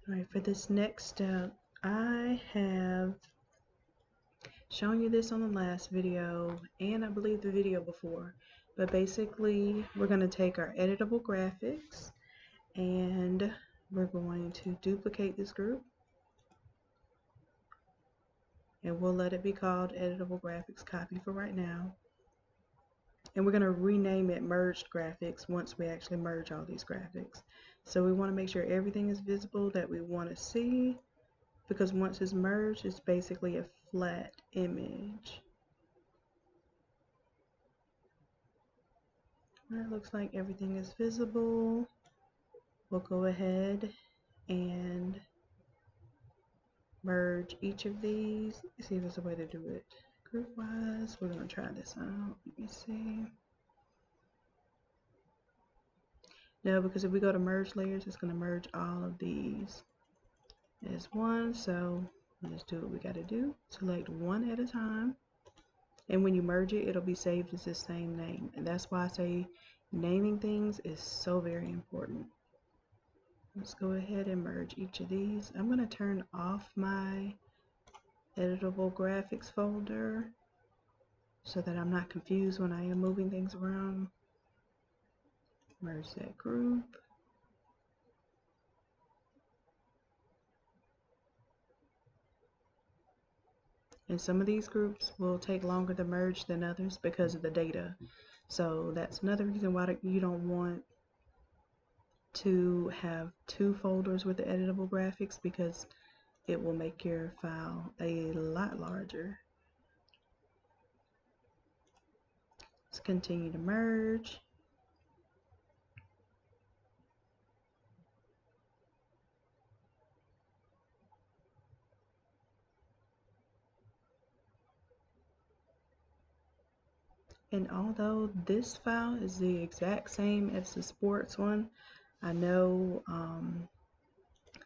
Alright, for this next step, I have shown you this on the last video and I believe the video before, but basically we're going to take our editable graphics and we're going to duplicate this group and we'll let it be called editable graphics copy for right now, and we're going to rename it merged graphics once we actually merge all these graphics. So we want to make sure everything is visible that we want to see, because once it's merged, it's basically a flat image. It looks like everything is visible. We'll go ahead and merge each of these. Let's see if there's a way to do it group wise. We're going to try this out. Let me see. No, because if we go to merge layers, it's going to merge all of these as one. So we'll just do what we got to do. Select one at a time. And when you merge it, it'll be saved as the same name. And that's why I say naming things is so very important. Let's go ahead and merge each of these. I'm going to turn off my editable graphics folder so that I'm not confused when I am moving things around. Merge that group. And some of these groups will take longer to merge than others because of the data. So that's another reason why you don't want to have two folders with the editable graphics, because it will make your file a lot larger. Let's continue to merge. And although this file is the exact same as the sports one, I know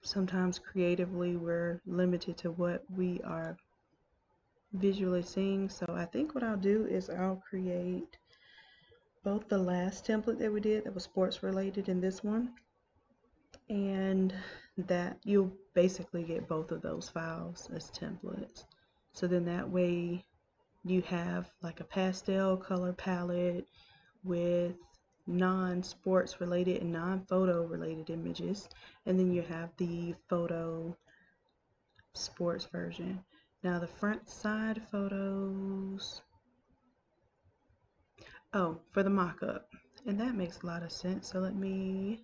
sometimes creatively we're limited to what we are visually seeing. So I think what I'll do is I'll create both the last template that we did that was sports related and this one, and that you'll basically get both of those files as templates. So then that way you have like a pastel color palette with non-sports related and non-photo related images, and then you have the photo sports version. Now the front side photos, for the mock-up, and that makes a lot of sense, so let me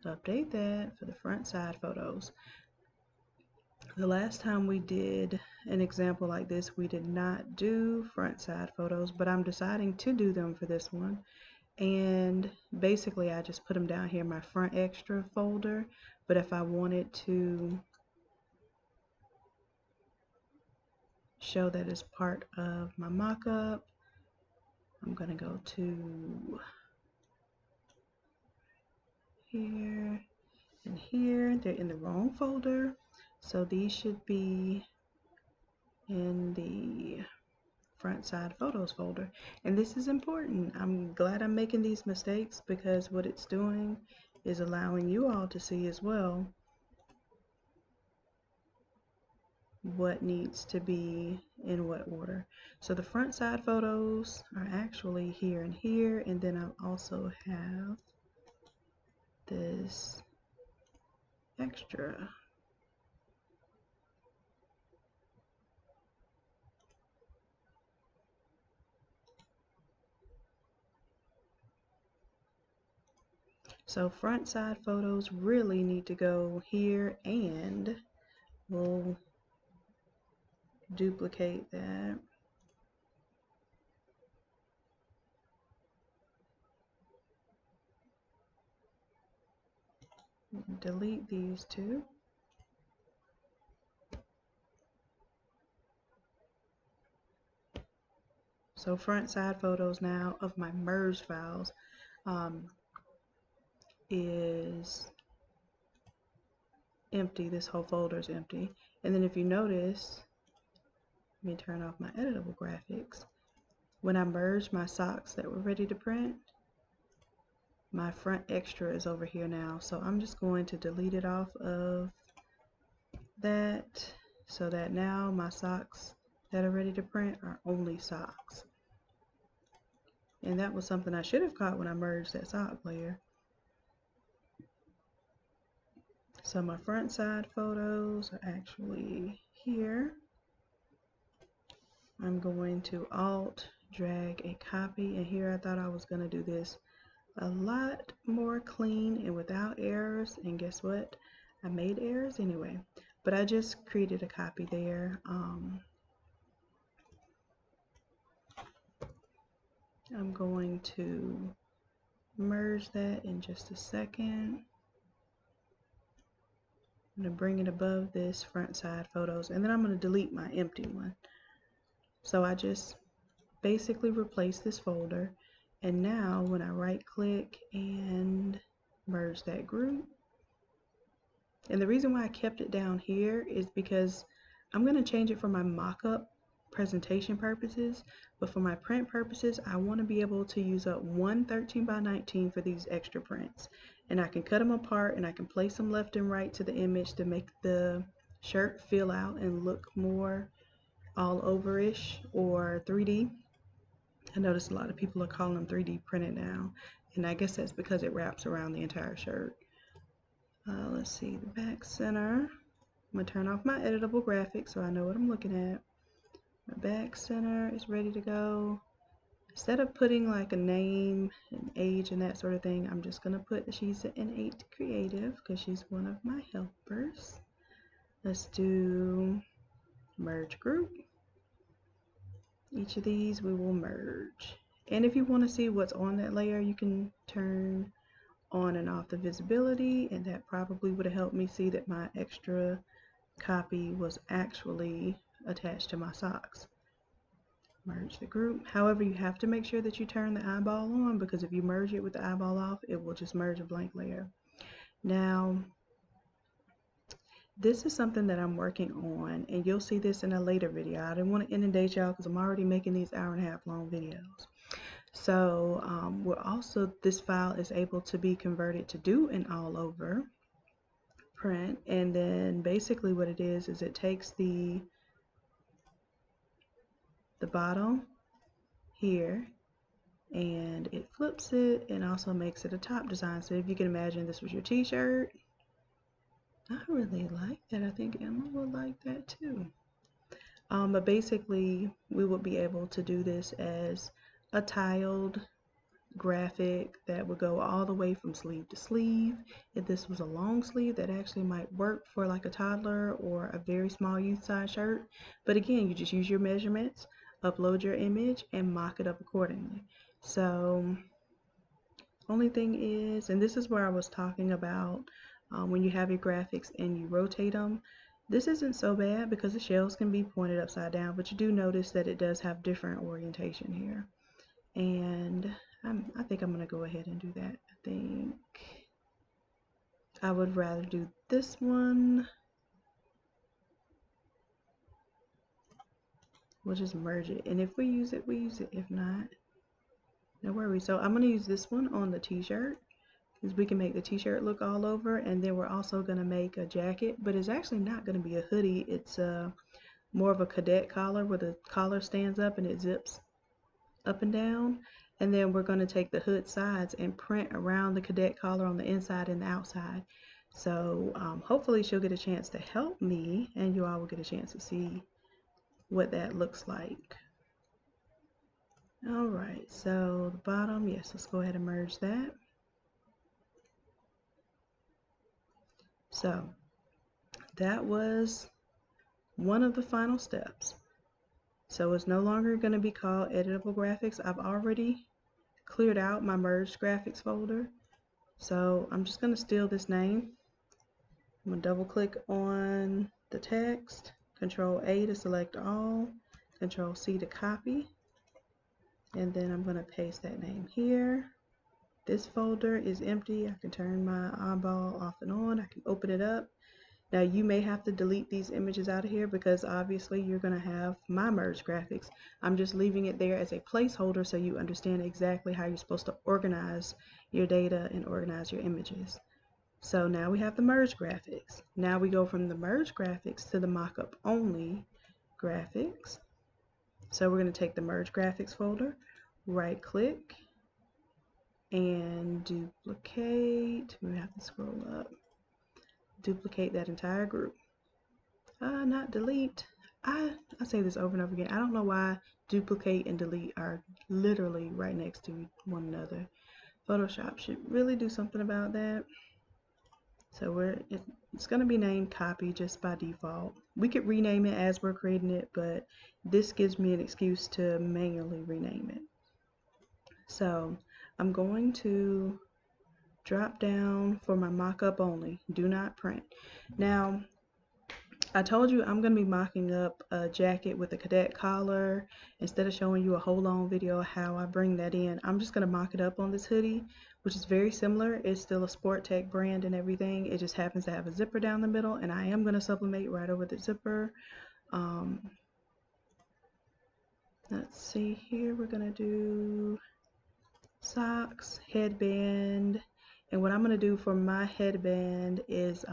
update that for the front side photos. The last time we did an example like this, we did not do front side photos, but I'm deciding to do them for this one. And basically I just put them down here in my front extra folder, but if I wanted to show that as part of my mock-up, I'm going to go to here and here. They're in the wrong folder, so these should be in the front side photos folder. And this is important. I'm glad I'm making these mistakes, because what it's doing is allowing you all to see as well what needs to be in what order. So the front side photos are actually here and here, and then I also have this extra. So front side photos really need to go here, and we'll duplicate that. Delete these two. So front side photos now of my merged files is empty. This whole folder is empty. And then if you notice, let me turn off my editable graphics. When I merged my socks that were ready to print, my front extra is over here now. So I'm just going to delete it off of that so that now my socks that are ready to print are only socks. And that was something I should have caught when I merged that sock layer. So my front side photos are actually here. I'm going to Alt drag a copy, and here I thought I was going to do this a lot more clean and without errors, and guess what? I made errors anyway, but I just created a copy there. I'm going to merge that in just a second. I'm going to bring it above this front side photos, and then I'm going to delete my empty one. So I just basically replace this folder, and now when I right click and merge that group, and the reason why I kept it down here is because I'm going to change it for my mock-up presentation purposes, but for my print purposes I want to be able to use up one 13 by 19 for these extra prints, and I can cut them apart and I can place them left and right to the image to make the shirt fill out and look more all over-ish or 3D. I notice a lot of people are calling them 3D printed now, and I guess that's because it wraps around the entire shirt. Let's see, the back center. I'm going to turn off my editable graphics so I know what I'm looking at. My back center is ready to go. Instead of putting like a name and age and that sort of thing, I'm just going to put that she's an innate creative because she's one of my helpers. Let's do merge group. Each of these we will merge. And if you want to see what's on that layer, you can turn on and off the visibility, and that probably would have helped me see that my extra copy was actually attached to my socks. Merge the group. However, you have to make sure that you turn the eyeball on, because if you merge it with the eyeball off, it will just merge a blank layer. Now, this is something that I'm working on, and you'll see this in a later video. I didn't want to inundate y'all because I'm already making these hour-and-a-half long videos. So this file is able to be converted to do an all-over print, and then basically what it is it takes the bottom here and it flips it and also makes it a top design. So if you can imagine this was your t-shirt, I really like that. I think Emma would like that too. But basically we would be able to do this as a tiled graphic that would go all the way from sleeve to sleeve. If this was a long sleeve, that actually might work for like a toddler or a very small youth size shirt. But again, you just use your measurements, upload your image, and mock it up accordingly. So only thing is, and this is where I was talking about when you have your graphics and you rotate them, this isn't so bad because the shells can be pointed upside down, but you do notice that it does have different orientation here. And I think I'm going to go ahead and do that. I think I would rather do this one. We'll just merge it, and if we use it, we use it. If not, no worries. So I'm going to use this one on the t-shirt because we can make the t-shirt look all over, and then we're also going to make a jacket, but it's actually not going to be a hoodie. It's more of a cadet collar where the collar stands up and it zips up and down. And then we're going to take the hood sides and print around the cadet collar on the inside and the outside. So hopefully she'll get a chance to help me, and you all will get a chance to see what that looks like. All right, so the bottom, yes, let's go ahead and merge that. So that was one of the final steps. So it's no longer going to be called editable graphics. I've already cleared out my merged graphics folder. So I'm just going to steal this name. I'm going to double click on the text, Control A to select all, Control C to copy, and then I'm going to paste that name here. This folder is empty. I can turn my eyeball off and on. I can open it up. Now you may have to delete these images out of here because obviously you're going to have my merged graphics. I'm just leaving it there as a placeholder so you understand exactly how you're supposed to organize your data and organize your images. So now we have the merge graphics. Now we go from the merge graphics to the mockup only graphics. So we're going to take the merge graphics folder, right click, and duplicate. We have to scroll up. Duplicate that entire group. Not delete. I say this over and over again. I don't know why duplicate and delete are literally right next to one another. Photoshop should really do something about that. So it's going to be named copy just by default. We could rename it as we're creating it, but this gives me an excuse to manually rename it. So I'm going to drop down for my mock-up only. Do not print. Now, I told you I'm going to be mocking up a jacket with a cadet collar. Instead of showing you a whole long video of how I bring that in, I'm just going to mock it up on this hoodie, which is very similar. It's still a Sport Tech brand and everything. It just happens to have a zipper down the middle, and I am going to sublimate right over the zipper. Let's see here. We're going to do socks, headband, and what I'm going to do for my headband is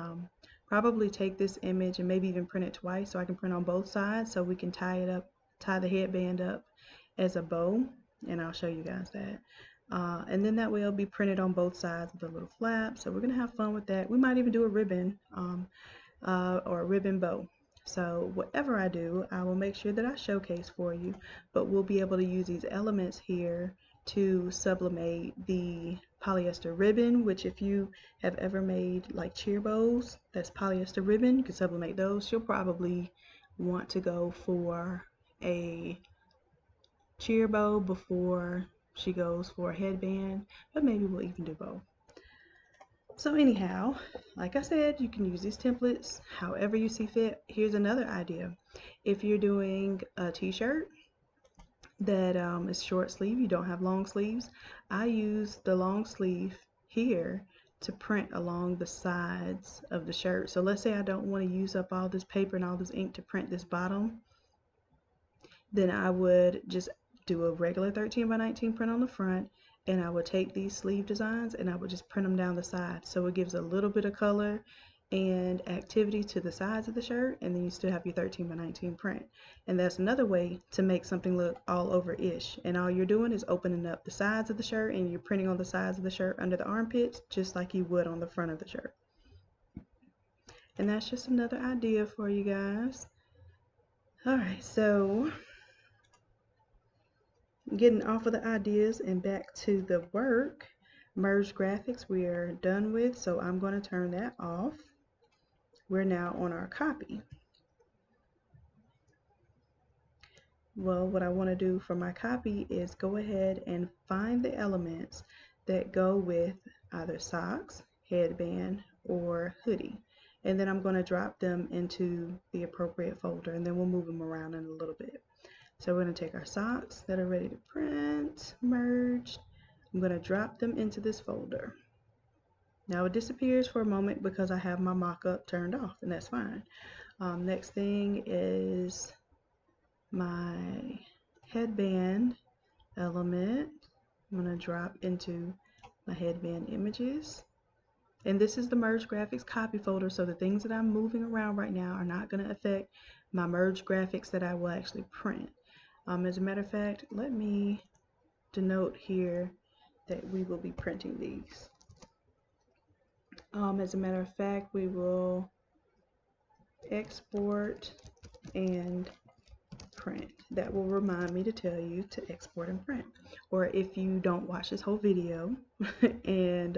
probably take this image and maybe even print it twice so I can print on both sides so we can tie the headband up as a bow, and I'll show you guys that. And then that way it'll be printed on both sides of the little flap. So we're gonna have fun with that. We might even do a ribbon or a ribbon bow. So whatever I do, I will make sure that I showcase for you, but we'll be able to use these elements here to sublimate the polyester ribbon, which if you have ever made like cheer bows, that's polyester ribbon, you can sublimate those. She'll probably want to go for a cheer bow before she goes for a headband, but maybe we'll even do both. So anyhow, like I said, you can use these templates however you see fit. Here's another idea. If you're doing a t-shirt that is short sleeve, you don't have long sleeves, I use the long sleeve here to print along the sides of the shirt. So let's say I don't want to use up all this paper and all this ink to print this bottom, then I would just do a regular 13 by 19 print on the front, and I would take these sleeve designs and I would just print them down the side. So it gives a little bit of color and activity to the sides of the shirt, and then you still have your 13 by 19 print. And that's another way to make something look all over-ish. And all you're doing is opening up the sides of the shirt, and you're printing on the sides of the shirt under the armpits, just like you would on the front of the shirt. And that's just another idea for you guys. All right, so getting off of the ideas and back to the work. Merge graphics we are done with, so I'm going to turn that off. We're now on our copy. Well, what I want to do for my copy is go ahead and find the elements that go with either socks, headband, or hoodie. And then I'm going to drop them into the appropriate folder, and then we'll move them around in a little bit. So we're going to take our socks that are ready to print, merged. I'm going to drop them into this folder. Now it disappears for a moment because I have my mock-up turned off, and that's fine. Next thing is my headband element. I'm going to drop into my headband images. And this is the merge graphics copy folder, so the things that I'm moving around right now are not going to affect my merge graphics that I will actually print. As a matter of fact, let me denote here that we will be printing these. As a matter of fact, we will export and print. That will remind me to tell you to export and print. Or if you don't watch this whole video and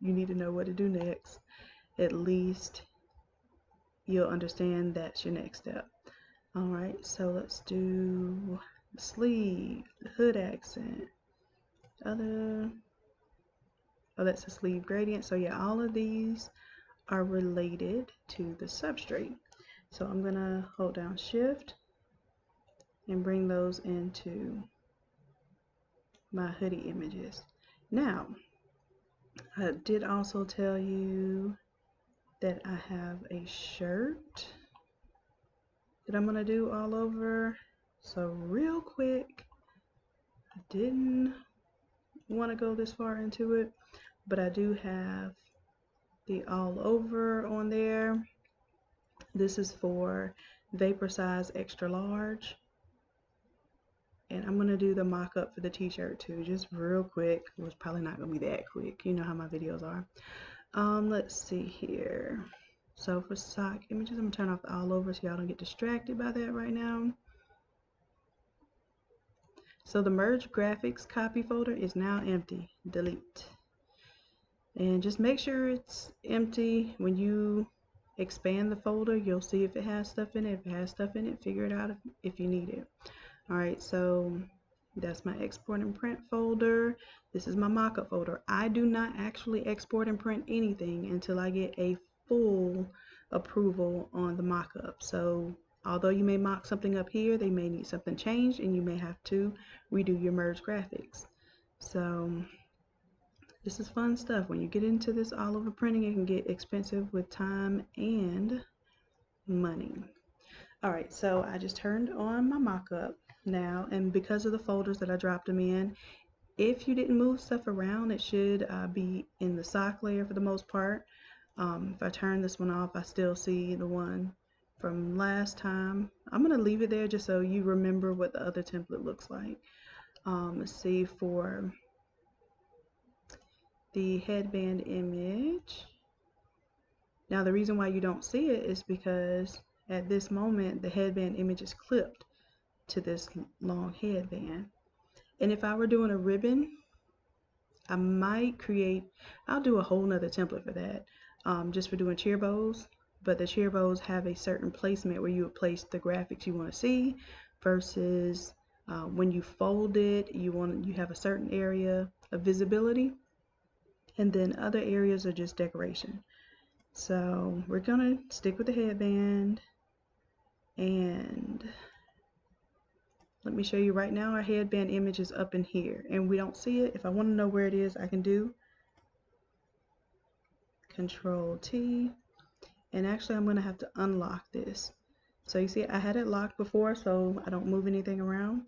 you need to know what to do next, at least you'll understand that's your next step. Alright, so let's do the sleeve, the hood accent, oh, that's a sleeve gradient. So yeah, all of these are related to the substrate. So I'm gonna hold down shift and bring those into my hoodie images. Now, I did also tell you that I have a shirt that I'm gonna do all over. So real quick, I didn't want to go this far into it, but I do have the all over on there. This is for vapor size extra large. And I'm gonna do the mock-up for the t-shirt too, just real quick. It was probably not gonna be that quick. You know how my videos are. Let's see here. So for sock images, I'm gonna turn off the all over so y'all don't get distracted by that right now. So the merge graphics copy folder is now empty. Delete. And just make sure it's empty. When you expand the folder, you'll see if it has stuff in it. If it has stuff in it, figure it out if you need it. Alright, so that's my export and print folder. This is my mockup folder. I do not actually export and print anything until I get a full approval on the mockup. So although you may mock something up here, they may need something changed and you may have to redo your merge graphics. So this is fun stuff. When you get into this all over printing, it can get expensive with time and money. Alright, so I just turned on my mockup now, and because of the folders that I dropped them in, if you didn't move stuff around, it should be in the sock layer for the most part. If I turn this one off, I still see the one from last time. I'm going to leave it there just so you remember what the other template looks like. Let's see, for the headband image. Now the reason why you don't see it is because at this moment the headband image is clipped to this long headband. And if I were doing a ribbon, I might create, I'll do a whole nother template for that, just for doing cheer bows. But the cheer bows have a certain placement where you would place the graphics you want to see, versus when you fold it, you have a certain area of visibility, and then other areas are just decoration. So we're gonna stick with the headband, and let me show you right now. Our headband image is up in here and we don't see it. If I want to know where it is, I can do Control T, and actually I'm going to have to unlock this. So you see I had it locked before so I don't move anything around.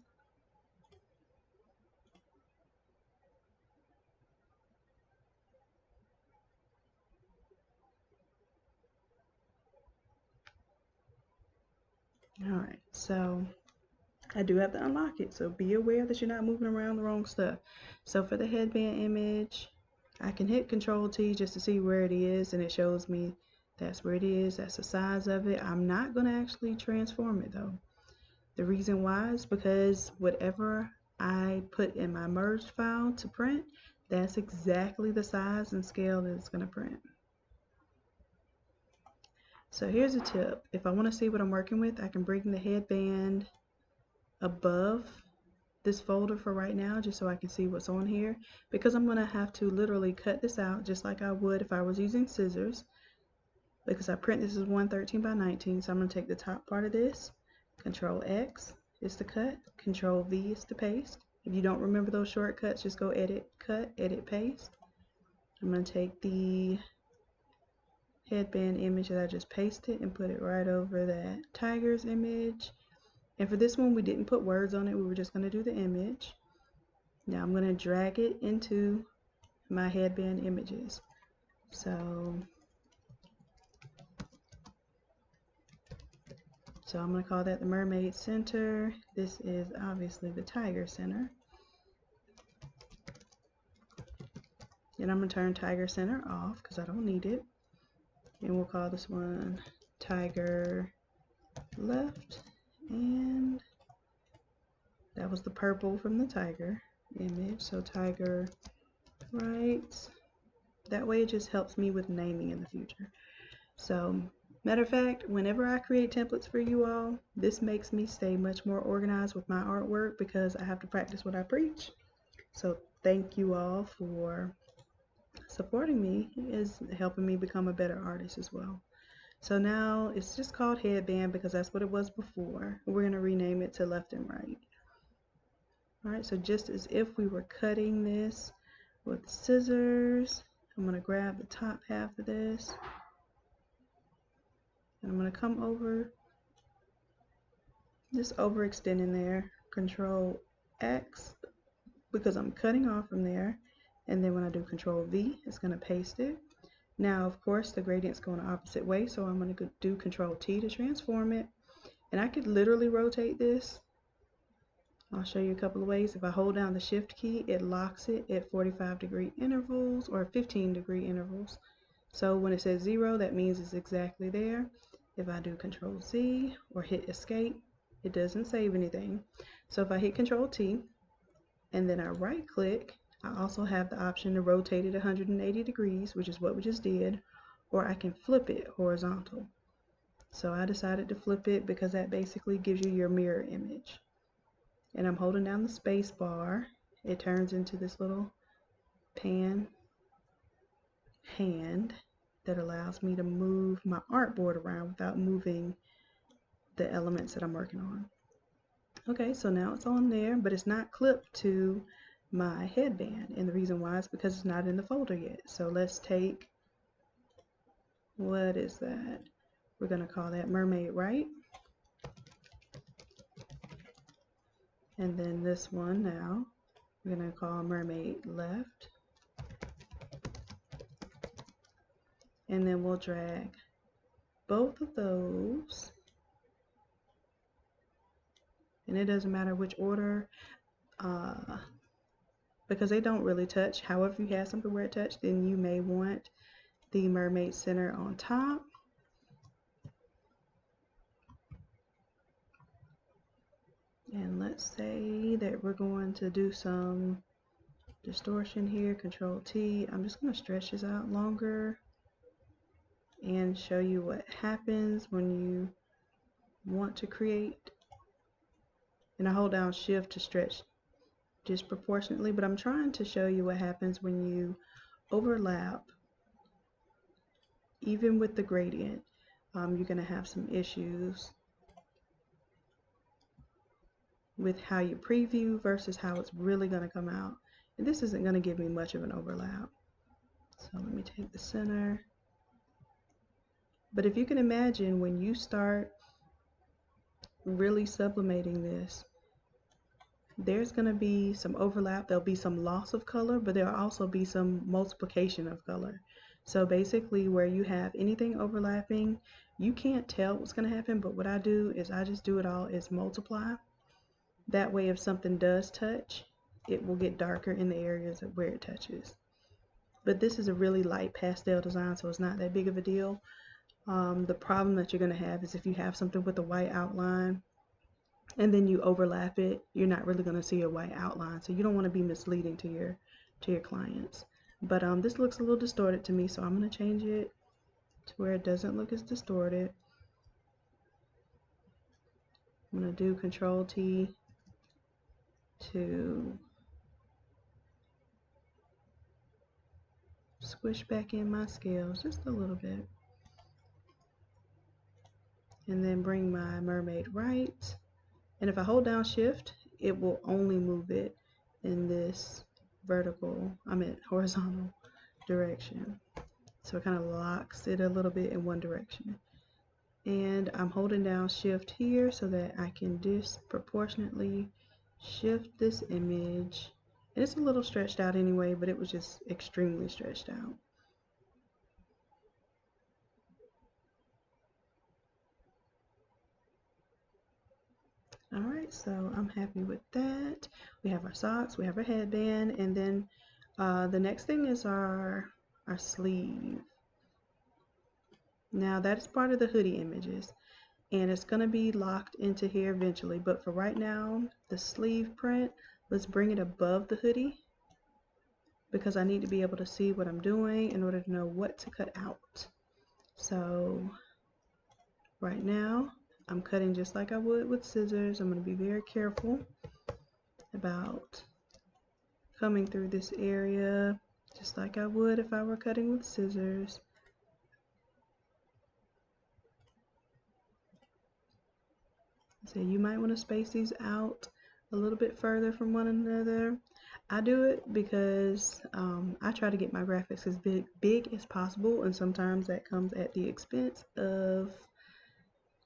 Alright, so I do have to unlock it, so be aware that you're not moving around the wrong stuff. So for the headband image, I can hit Control T just to see where it is, and it shows me that's where it is, that's the size of it. I'm not going to actually transform it though. The reason why is because whatever I put in my merged file to print, that's exactly the size and scale that it's going to print. So here's a tip. If I want to see what I'm working with, I can bring the headband above this folder for right now just so I can see what's on here, because I'm going to have to literally cut this out just like I would if I was using scissors, because I print this is 113 by 19. So I'm going to take the top part of this, Control X is to cut, Control V is to paste. If you don't remember those shortcuts, just go edit, cut, edit, paste. I'm going to take the headband image that I just pasted and put it right over that tiger's image. And for this one, we didn't put words on it. We were just going to do the image. Now I'm going to drag it into my headband images. So I'm going to call that the mermaid center. This is obviously the tiger center. And I'm going to turn tiger center off because I don't need it. And we'll call this one tiger left. And that was the purple from the tiger image. So tiger right. That way it just helps me with naming in the future. So matter of fact, whenever I create templates for you all, this makes me stay much more organized with my artwork because I have to practice what I preach. So thank you all for supporting me. It is helping me become a better artist as well. So now it's just called headband because that's what it was before. We're going to rename it to left and right. Alright, so just as if we were cutting this with scissors, I'm going to grab the top half of this and I'm going to come over, just overextending there, Control X because I'm cutting off from there, and then when I do Control V, it's going to paste it. Now, of course, the gradient's going the opposite way, so I'm going to do Control T to transform it. And I could literally rotate this. I'll show you a couple of ways. If I hold down the Shift key, it locks it at 45-degree intervals or 15-degree intervals. So when it says 0, that means it's exactly there. If I do Control Z or hit Escape, it doesn't save anything. So if I hit Control T and then I right click, I also have the option to rotate it 180 degrees, which is what we just did, or I can flip it horizontal. So I decided to flip it because that basically gives you your mirror image. And I'm holding down the space bar. It turns into this little pan hand that allows me to move my artboard around without moving the elements that I'm working on. Okay, so now it's on there, but it's not clipped to my headband. And the reason why is because it's not in the folder yet. So let's take, what is that? We're going to call that mermaid right. And then this one now, we're going to call mermaid left. And then we'll drag both of those. And it doesn't matter which order, because they don't really touch. However, if you have something where it touched, then you may want the mermaid center on top. And let's say that we're going to do some distortion here, Control T. I'm just going to stretch this out longer and show you what happens when you want to create. And I hold down Shift to stretch disproportionately, but I'm trying to show you what happens when you overlap. Even with the gradient, you're going to have some issues with how you preview versus how it's really going to come out. And this isn't going to give me much of an overlap. So let me take the center. But if you can imagine, when you start really sublimating this, there's going to be some overlap. There'll be some loss of color, but there'll also be some multiplication of color. So basically, where you have anything overlapping, you can't tell what's going to happen, but what I do is I just do it all as multiply. That way, if something does touch, it will get darker in the areas where it touches. But this is a really light pastel design, so it's not that big of a deal. The problem that you're going to have is if you have something with a white outline and then you overlap it, you're not really going to see a white outline. So you don't want to be misleading to your clients. But this looks a little distorted to me, so I'm going to change it to where it doesn't look as distorted. I'm going to do Control T to squish back in my scales just a little bit. And then bring my mermaid right. And if I hold down Shift, it will only move it in this horizontal direction. So it kind of locks it a little bit in one direction. And I'm holding down Shift here so that I can disproportionately shift this image. And it's a little stretched out anyway, but it was just extremely stretched out. Alright, so I'm happy with that. We have our socks, we have our headband, and then the next thing is our sleeve. Now that is part of the hoodie images, and it's going to be locked into here eventually, but for right now, the sleeve print, let's bring it above the hoodie because I need to be able to see what I'm doing in order to know what to cut out. So right now, I'm cutting just like I would with scissors. I'm going to be very careful about coming through this area just like I would if I were cutting with scissors. So you might want to space these out a little bit further from one another. I do it because I try to get my graphics as big as possible, and sometimes that comes at the expense of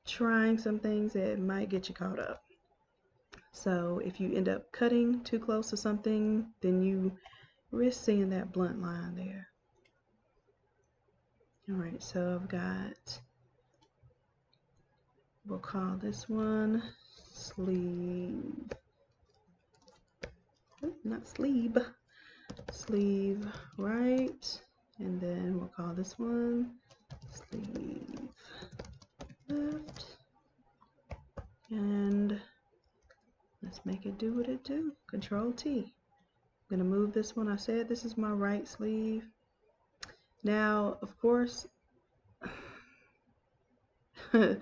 trying some things that might get you caught up. So if you end up cutting too close to something, then you risk seeing that blunt line there. Alright, so I've got, we'll call this one sleeve. Oh, not sleeve. Sleeve right. And then we'll call this one sleeve left. And let's make it do what it do. Control T. I'm going to move this one. I said this is my right sleeve. Now, of course, when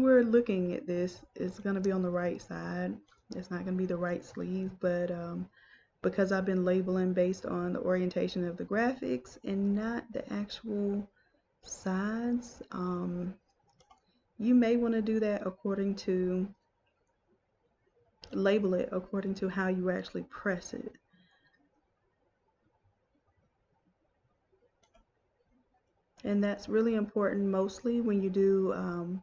we're looking at this, it's going to be on the right side. It's not going to be the right sleeve, but because I've been labeling based on the orientation of the graphics and not the actual sides, you may want to do that according to, label it according to how you actually press it. And that's really important mostly when you do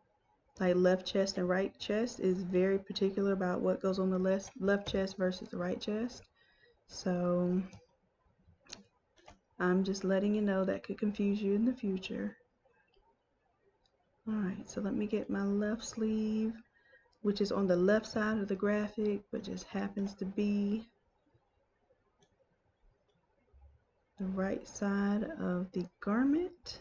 like left chest and right chest, is very particular about what goes on the left chest versus the right chest. So I'm just letting you know that could confuse you in the future. Alright, so let me get my left sleeve, which is on the left side of the graphic, but just happens to be the right side of the garment.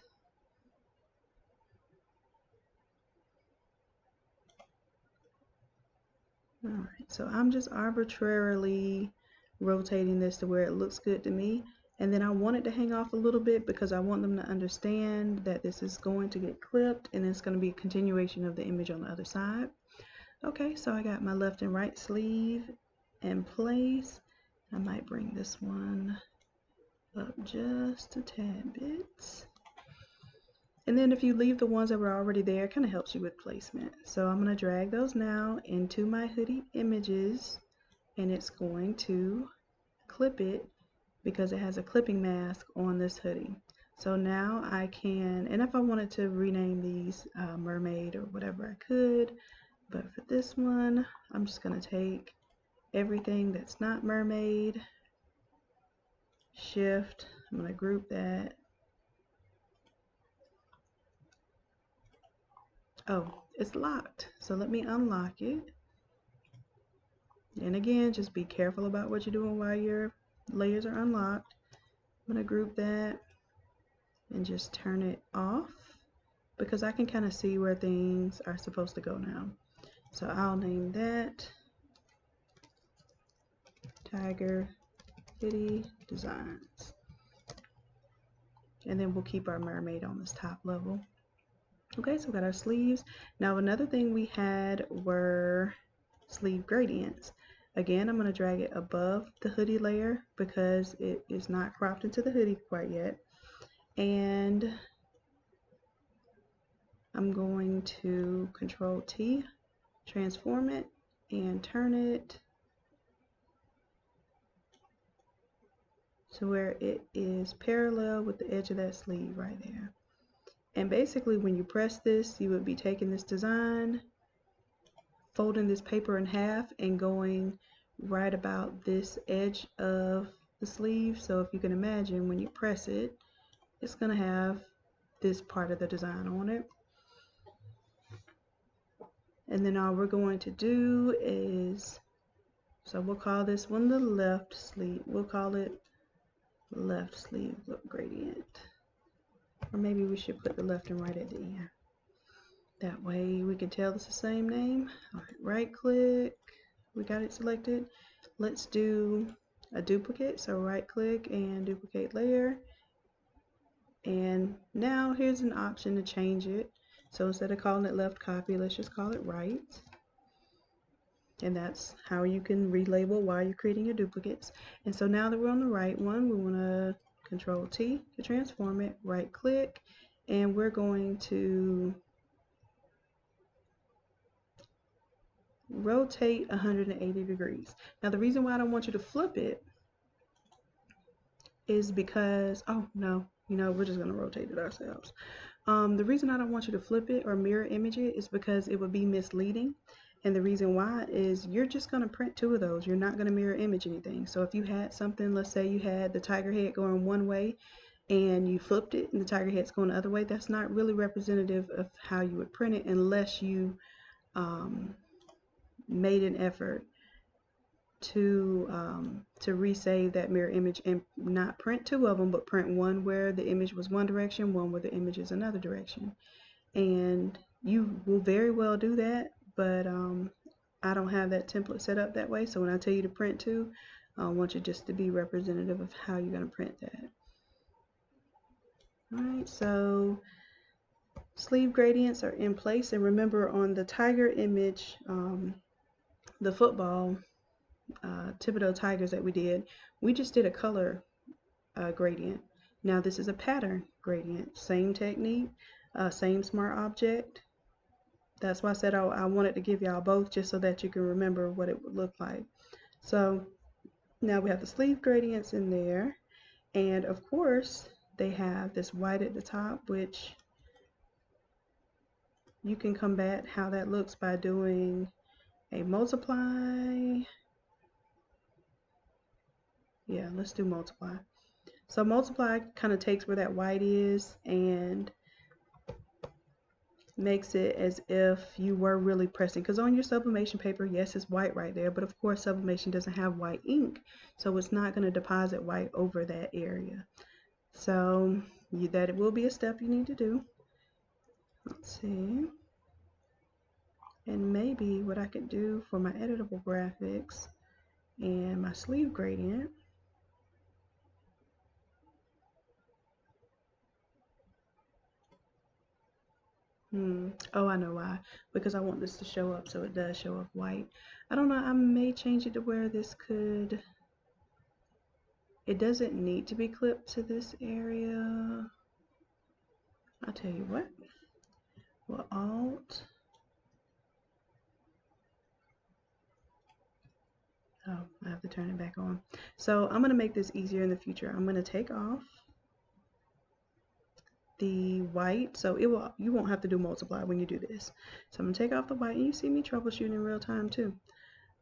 Alright, so I'm just arbitrarily rotating this to where it looks good to me. And then I want it to hang off a little bit because I want them to understand that this is going to get clipped and it's going to be a continuation of the image on the other side. Okay, so I got my left and right sleeve in place. I might bring this one up just a tad bit. And then if you leave the ones that were already there, it kind of helps you with placement. So I'm going to drag those now into my hoodie images, and it's going to clip it because it has a clipping mask on this hoodie. So now I can, and if I wanted to rename these mermaid or whatever, I could, but for this one I'm just going to take everything that's not mermaid, shift, I'm going to group that. Oh, it's locked, so let me unlock it. And again, just be careful about what you're doing while your layers are unlocked. I'm going to group that and just turn it off because I can kind of see where things are supposed to go now. So I'll name that Tiger Kitty Designs. And then we'll keep our mermaid on this top level. Okay, so we got our sleeves. Now another thing we had were sleeve gradients. Again, I'm going to drag it above the hoodie layer because it is not cropped into the hoodie quite yet. And I'm going to Control T, transform it, and turn it to where it is parallel with the edge of that sleeve right there. And basically when you press this, you would be taking this design, folding this paper in half and going right about this edge of the sleeve. So if you can imagine, when you press it, it's going to have this part of the design on it. And then all we're going to do is, so we'll call this one the left sleeve. We'll call it left sleeve gradient. Or maybe we should put the left and right at the end. That way we can tell it's the same name. All right, right click, we got it selected. Let's do a duplicate. So right click and duplicate layer. And now here's an option to change it. So instead of calling it left copy, let's just call it right. And that's how you can relabel while you're creating your duplicates. And so now that we're on the right one, we want to Control T to transform it, right click, and we're going to rotate 180 degrees. Now the reason why I don't want you to flip it is because, oh no, you know, we're just going to rotate it ourselves. The reason I don't want you to flip it or mirror image it is because it would be misleading. And the reason why is you're just going to print two of those. You're not going to mirror image anything. So if you had something, let's say you had the tiger head going one way and you flipped it and the tiger head's going the other way, that's not really representative of how you would print it unless you made an effort to resave that mirror image and not print two of them, but print one where the image was one direction, one where the image is another direction. And you will very well do that, but I don't have that template set up that way. So when I tell you to print two, I want you just to be representative of how you're going to print that. All right, so sleeve gradients are in place, and remember on the tiger image, the football Pt2 tigers that we did, we just did a color gradient. Now this is a pattern gradient, same technique, same smart object. That's why I said I wanted to give y'all both just so that you can remember what it would look like. So now we have the sleeve gradients in there, and of course they have this white at the top, which you can combat how that looks by doing a multiply. Yeah, let's do multiply. So multiply kind of takes where that white is and makes it as if you were really pressing, because on your sublimation paper, yes, it's white right there, but of course sublimation doesn't have white ink, so it's not going to deposit white over that area. So that it will be a step you need to do. Let's see. And maybe what I could do for my editable graphics and my sleeve gradient, oh, I know why. Because I want this to show up, so it does show up white. I don't know, I may change it to where this could, it doesn't need to be clipped to this area. I'll tell you what, well, Alt, oh, I have to turn it back on. So I'm gonna make this easier in the future. I'm gonna take off the white, so you won't have to do multiply when you do this. So I'm gonna take off the white, and you see me troubleshooting in real time too.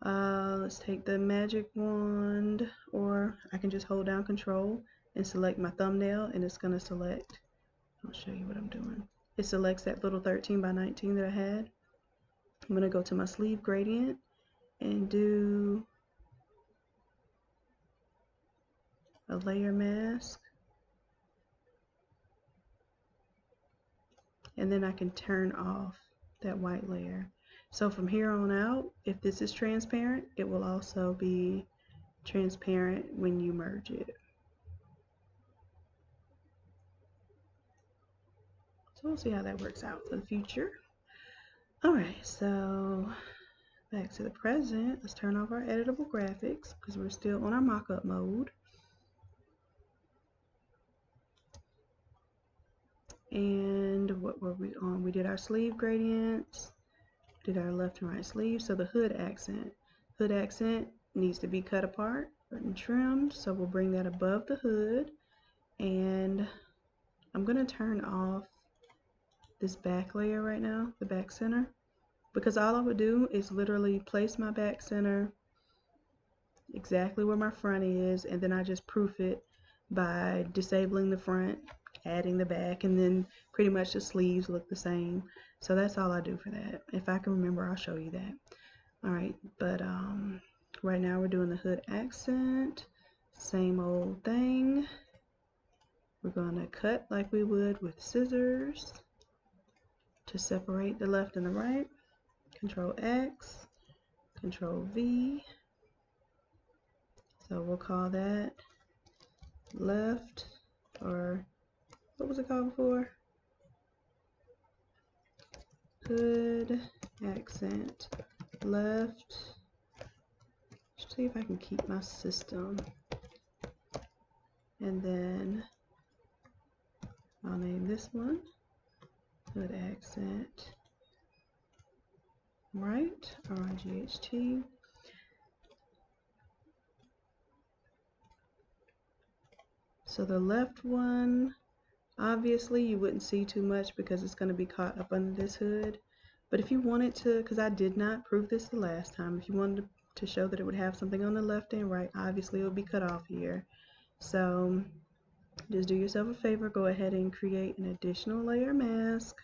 Let's take the magic wand, or I can just hold down Control and select my thumbnail, and it's gonna select, I'll show you what I'm doing. It selects that little 13 by 19 that I had. I'm gonna go to my sleeve gradient and do a layer mask. And then I can turn off that white layer. So from here on out, if this is transparent, it will also be transparent when you merge it. So we'll see how that works out for the future. All right, so back to the present. Let's turn off our editable graphics because we're still on our mock-up mode. And what were we on? We did our sleeve gradients, did our left and right sleeve. So the hood accent. Hood accent needs to be cut apart and trimmed. So we'll bring that above the hood. And I'm going to turn off this back layer right now, the back center, because all I would do is literally place my back center exactly where my front is, and then I just proof it by disabling the front, adding the back, and then pretty much the sleeves look the same. So that's all I do for that. If I can remember, I'll show you that. All right, but right now we're doing the hood accent, same old thing. We're going to cut like we would with scissors to separate the left and the right. Control X, Control V. So we'll call that left, or what was it called before? Hood accent left. Let's see if I can keep my system. And then I'll name this one hood accent right, RGHT. So the left one, obviously you wouldn't see too much because it's going to be caught up under this hood. But if you wanted to, because I did not prove this the last time, if you wanted to show that it would have something on the left and right, obviously it would be cut off here. So just do yourself a favor, go ahead and create an additional layer mask.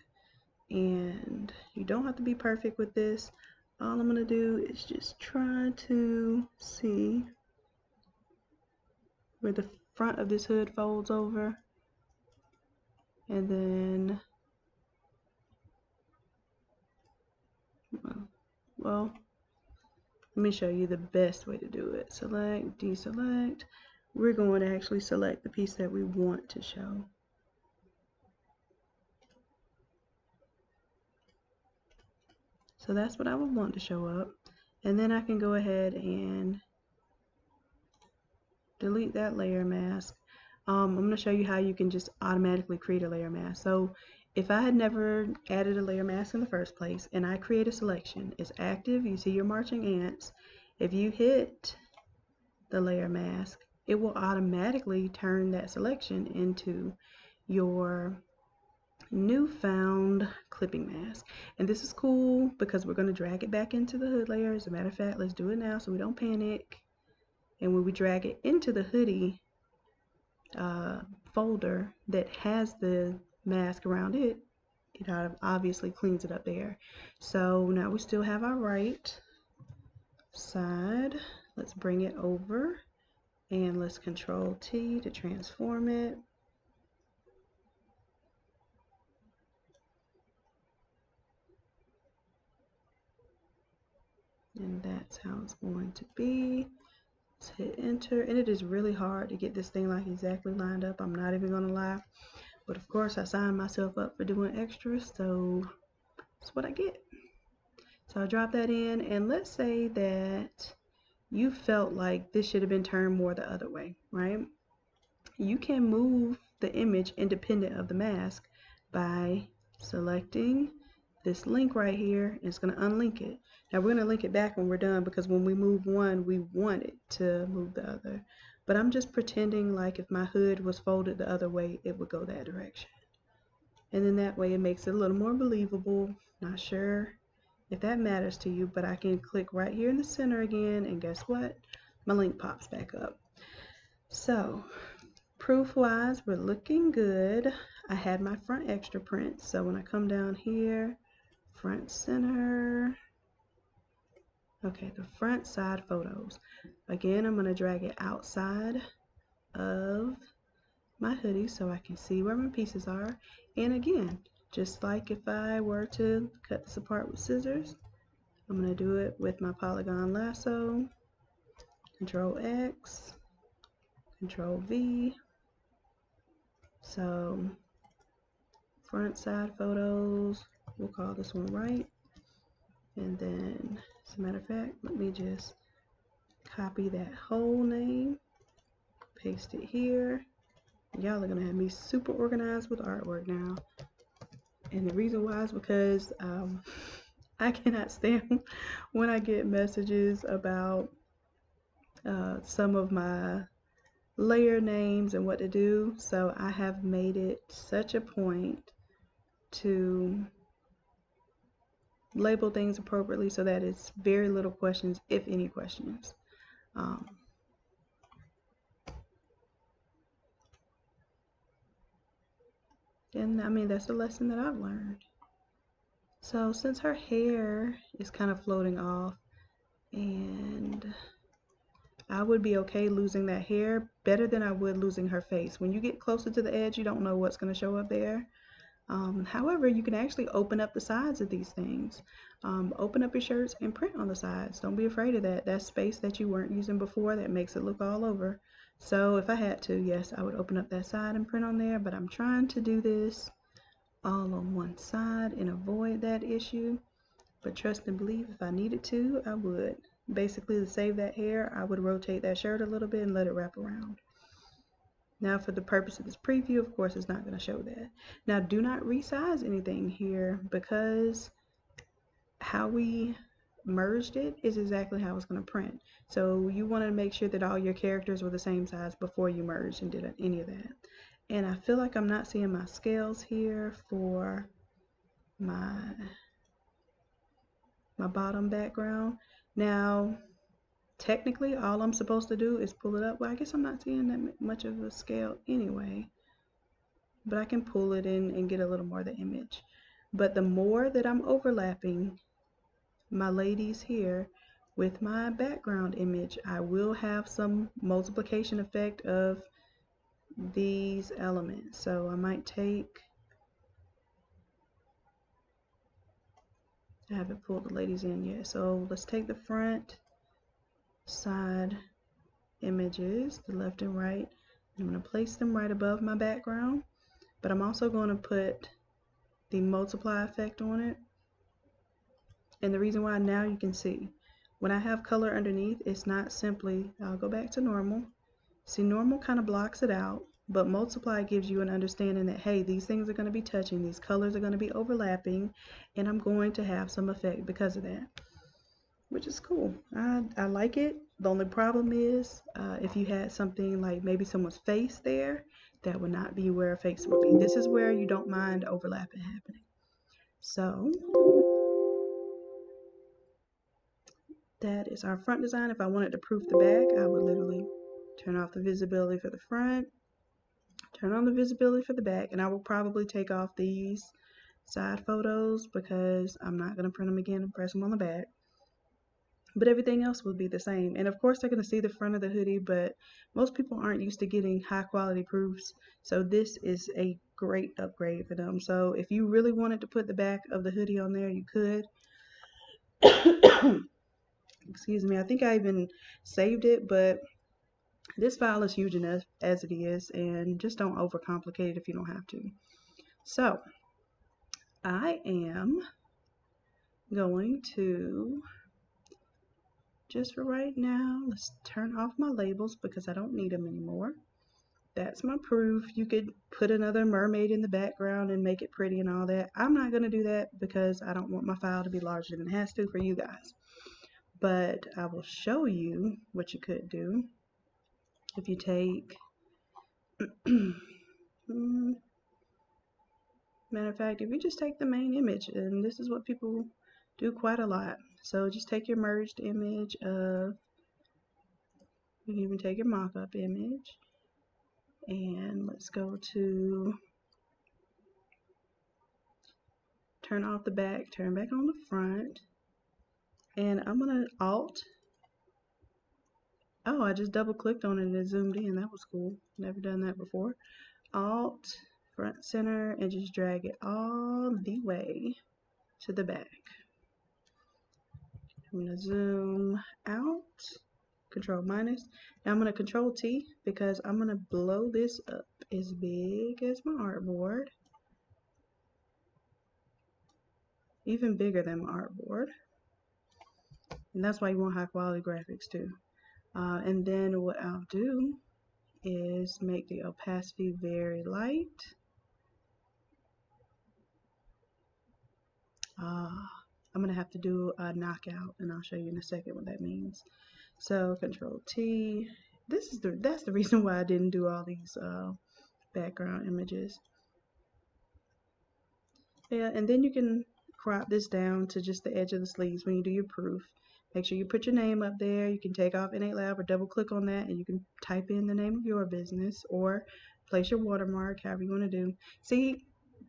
And you don't have to be perfect with this. All I'm gonna do is just try to see where the front of this hood folds over, and then, well, let me show you the best way to do it. Select, deselect. We're going to actually select the piece that we want to show. So that's what I would want to show up. And then I can go ahead and delete that layer mask. I'm going to show you how you can just automatically create a layer mask. So if I had never added a layer mask in the first place and I create a selection, it's active, you see your marching ants. If you hit the layer mask, it will automatically turn that selection into your newfound clipping mask. And this is cool because we're going to drag it back into the hood layer. As a matter of fact, let's do it now so we don't panic. And when we drag it into the hoodie folder that has the mask around it, it obviously cleans it up there. So now we still have our right side. Let's bring it over and let's Control T to transform it. And that's how it's going to be. Let's hit enter, and it is really hard to get this thing like exactly lined up. I'm not even gonna lie, but of course I signed myself up for doing extras, so that's what I get. So I drop that in, and let's say that you felt like this should have been turned more the other way, right? You can move the image independent of the mask by selecting this link right here. It's going to unlink it. Now we're going to link it back when we're done because when we move one, we want it to move the other. But I'm just pretending like if my hood was folded the other way, it would go that direction. And then that way it makes it a little more believable. Not sure if that matters to you, but I can click right here in the center again, and guess what? My link pops back up. So proof wise, we're looking good. I had my front extra print, so when I come down here, front center, okay, the front side photos. Again, I'm going to drag it outside of my hoodie so I can see where my pieces are. And again, just like if I were to cut this apart with scissors, I'm going to do it with my polygon lasso. Control X, Control V. So front side photos, we'll call this one right. And then, as a matter of fact, let me just copy that whole name, paste it here. Y'all are gonna have me super organized with artwork now. And the reason why is because I cannot stand when I get messages about some of my layer names and what to do. So I have made it such a point to label things appropriately so that it's very little questions, if any questions. And I mean, that's a lesson that I've learned. So since her hair is kind of floating off, and I would be okay losing that hair better than I would losing her face. When you get closer to the edge, you don't know what's going to show up there. However, you can actually open up the sides of these things. Open up your shirts and print on the sides. Don't be afraid of that. That's space that you weren't using before that makes it look all over. So if I had to, yes, I would open up that side and print on there, but I'm trying to do this all on one side and avoid that issue. But trust and believe, if I needed to, I would. Basically, to save that hair, I would rotate that shirt a little bit and let it wrap around. Now for the purpose of this preview, of course, it's not going to show that. Now do not resize anything here because how we merged it is exactly how it's going to print. So you want to make sure that all your characters were the same size before you merged and did any of that. And I feel like I'm not seeing my scales here for my bottom background. Now technically all I'm supposed to do is pull it up. Well, I guess I'm not seeing that much of a scale anyway, but I can pull it in and get a little more of the image. But the more that I'm overlapping my ladies here with my background image, I will have some multiplication effect of these elements. So I might take, I haven't pulled the ladies in yet, so let's take the front side images, the left and right. I'm going to place them right above my background, but I'm also going to put the multiply effect on it. And the reason why, now you can see when I have color underneath, it's not simply, I'll go back to normal. See, normal kind of blocks it out, but multiply gives you an understanding that, hey, these things are going to be touching, these colors are going to be overlapping, and I'm going to have some effect because of that, which is cool. I like it. The only problem is if you had something like maybe someone's face there, that would not be where a face would be. This is where you don't mind overlapping happening. So that is our front design. If I wanted to proof the back, I would literally turn off the visibility for the front, turn on the visibility for the back, and I will probably take off these side photos because I'm not going to print them again and press them on the back. But everything else will be the same. And of course they're going to see the front of the hoodie, but most people aren't used to getting high quality proofs. So this is a great upgrade for them. So if you really wanted to put the back of the hoodie on there, you could. Excuse me, I think I even saved it, but this file is huge enough as it is, and just don't overcomplicate it if you don't have to. So I am going to, just for right now, let's turn off my labels because I don't need them anymore. That's my proof. You could put another mermaid in the background and make it pretty and all that. I'm not going to do that because I don't want my file to be larger than it has to for you guys. But I will show you what you could do. If you take, matter of fact, if you just take the main image, and this is what people do quite a lot. So just take your merged image of, you can even take your mock-up image, and let's go to turn off the back, turn back on the front, and I'm gonna Alt. Oh, I just double clicked on it and it zoomed in. That was cool. Never done that before. Alt, front center, and just drag it all the way to the back. I'm gonna zoom out, Control minus. Now I'm gonna Control T because I'm gonna blow this up as big as my artboard. Even bigger than my artboard. And that's why you want high quality graphics too. And then what I'll do is make the opacity very light. I'm gonna have to do a knockout, and I'll show you in a second what that means. So Control T. That's the reason why I didn't do all these background images. Yeah, and then you can crop this down to just the edge of the sleeves when you do your proof. Make sure you put your name up there. You can take off Innate Lab or double click on that, and you can type in the name of your business or place your watermark, however you want to do. See,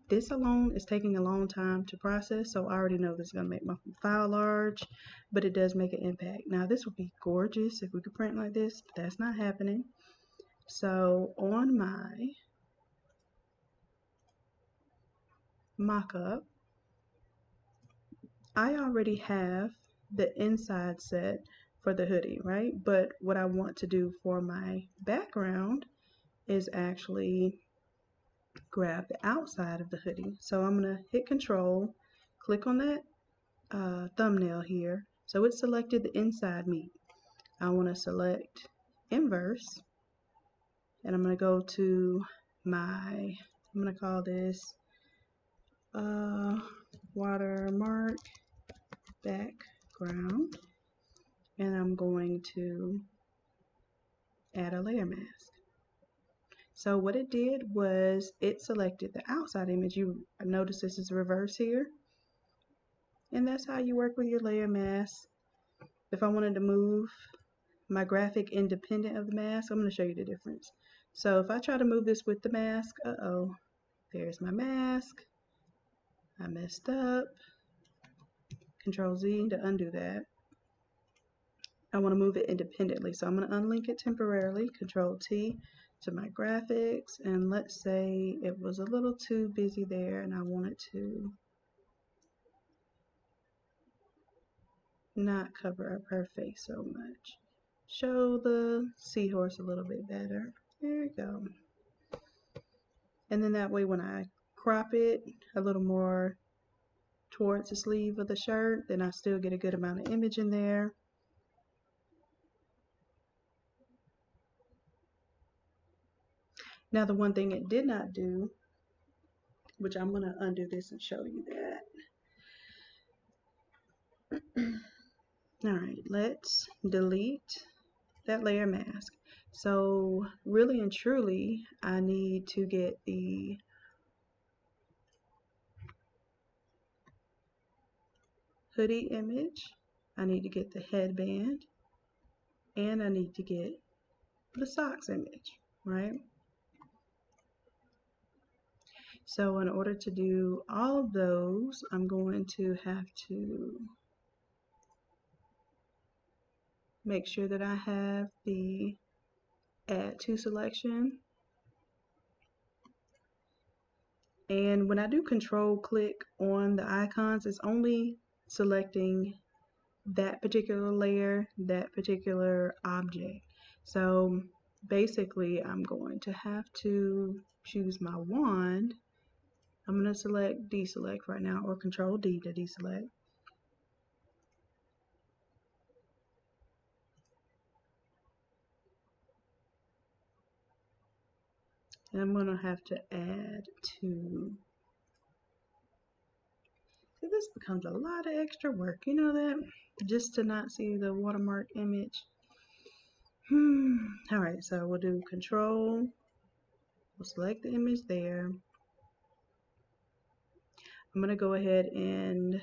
this alone is taking a long time to process, so I already know this is going to make my file large, but it does make an impact. Now, this would be gorgeous if we could print like this, but that's not happening. So on my mock-up, I already have the inside set for the hoodie, right? But what I want to do for my background is actually grab the outside of the hoodie. So I'm going to hit Control, click on that thumbnail here. So it selected the inside meat. I want to select inverse, and I'm going to go to my, I'm going to call this watermark background, and I'm going to add a layer mask. So what it did was it selected the outside image. You notice this is reverse here, and that's how you work with your layer mask. If I wanted to move my graphic independent of the mask. I'm going to show you the difference. So if I try to move this with the mask, there's my mask. I messed up. Control Z to undo that. I want to move it independently, so I'm going to unlink it temporarily. Control T to my graphics, and let's say it was a little too busy there and I wanted to not cover up her face so much. Show the seahorse a little bit better. There we go. And then that way when I crop it a little more towards the sleeve of the shirt, then I still get a good amount of image in there. Now the one thing it did not do, which I'm going to undo this and show you that. Alright, let's delete that layer mask. So really and truly, I need to get the hoodie image, I need to get the headband, and I need to get the socks image, right? So in order to do all of those, I'm going to have to make sure that I have the add to selection. And when I do control click on the icons, it's only selecting that particular layer, that particular object. So basically I'm going to have to choose my wand. I'm going to select deselect right now, or control D to deselect. And I'm going to have to add to. See, this becomes a lot of extra work, you know that? Just to not see the watermark image. Alright, so we'll do control. We'll select the image there. I'm going to go ahead and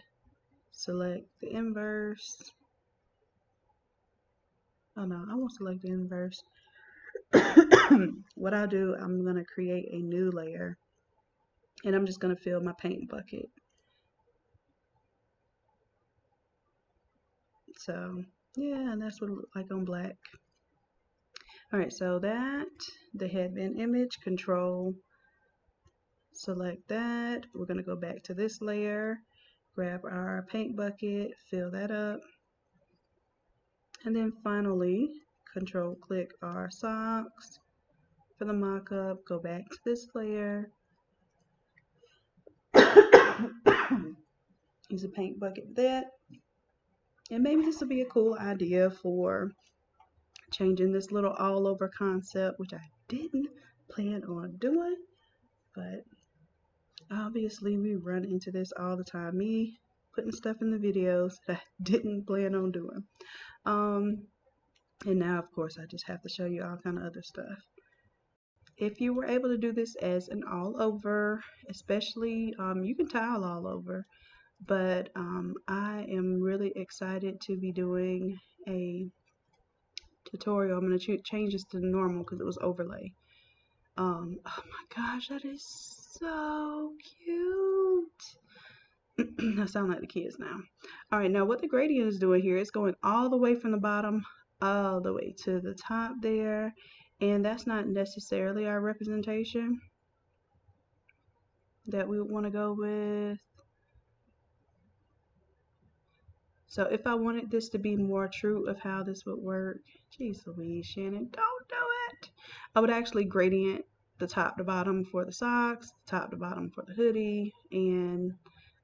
select the inverse. Oh no, I won't select the inverse. What I'll do, I'm going to create a new layer. And I'm just going to fill my paint bucket. So, yeah, and that's what it looks like on black. Alright, so that, the headband image, control, select that. We're going to go back to this layer, grab our paint bucket, fill that up. And then finally, control click our socks. For the mock-up, go back to this layer. Use a paint bucket for that. And maybe this will be a cool idea for changing this little all over concept, which I didn't plan on doing, but obviously we run into this all the time. Me putting stuff in the videos that I didn't plan on doing. And now of course I just have to show you all kind of other stuff. If you were able to do this as an all over, especially you can tile all over, but I am really excited to be doing a tutorial. I'm going to change this to normal because it was overlay. Oh my gosh, that is so cute. I sound like the kids now. Alright, now what the gradient is doing here is going all the way from the bottom all the way to the top there, and that's not necessarily our representation that we would want to go with. So if I wanted this to be more true of how this would work, geez Louise, Shannon, don't do it. I would actually gradient the top to bottom for the socks, top to bottom for the hoodie, and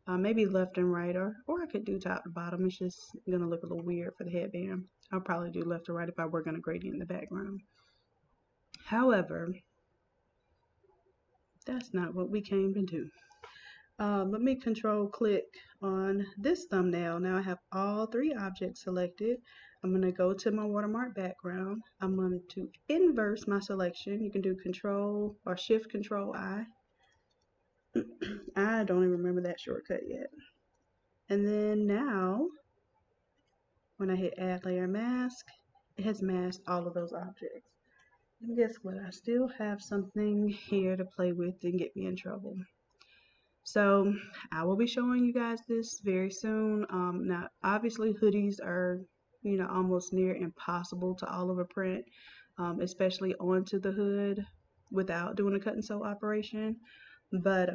maybe left and right, or I could do top to bottom. It's just gonna look a little weird for the headband. I'll probably do left to right if I were gonna gradient the background. However, that's not what we came to do. Let me control click on this thumbnail. Now I have all three objects selected. I'm going to go to my watermark background. I'm going to inverse my selection. You can do control or shift control I. I don't even remember that shortcut yet. And then now when I hit add layer mask, it has masked all of those objects. And guess what? I still have something here to play with and get me in trouble. So I will be showing you guys this very soon. Now, obviously, hoodies are, almost near impossible to all over print, especially onto the hood without doing a cut and sew operation. But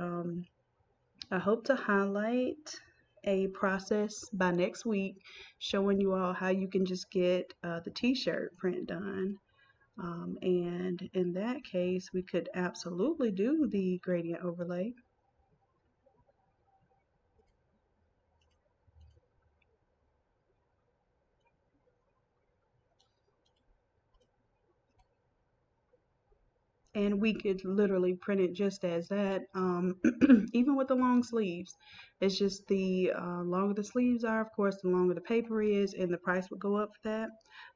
I hope to highlight a process by next week showing you all how you can just get the t-shirt print done. And in that case, we could absolutely do the gradient overlay. And we could literally print it just as that, even with the long sleeves. It's just the longer the sleeves are, of course, the longer the paper is, and the price would go up for that.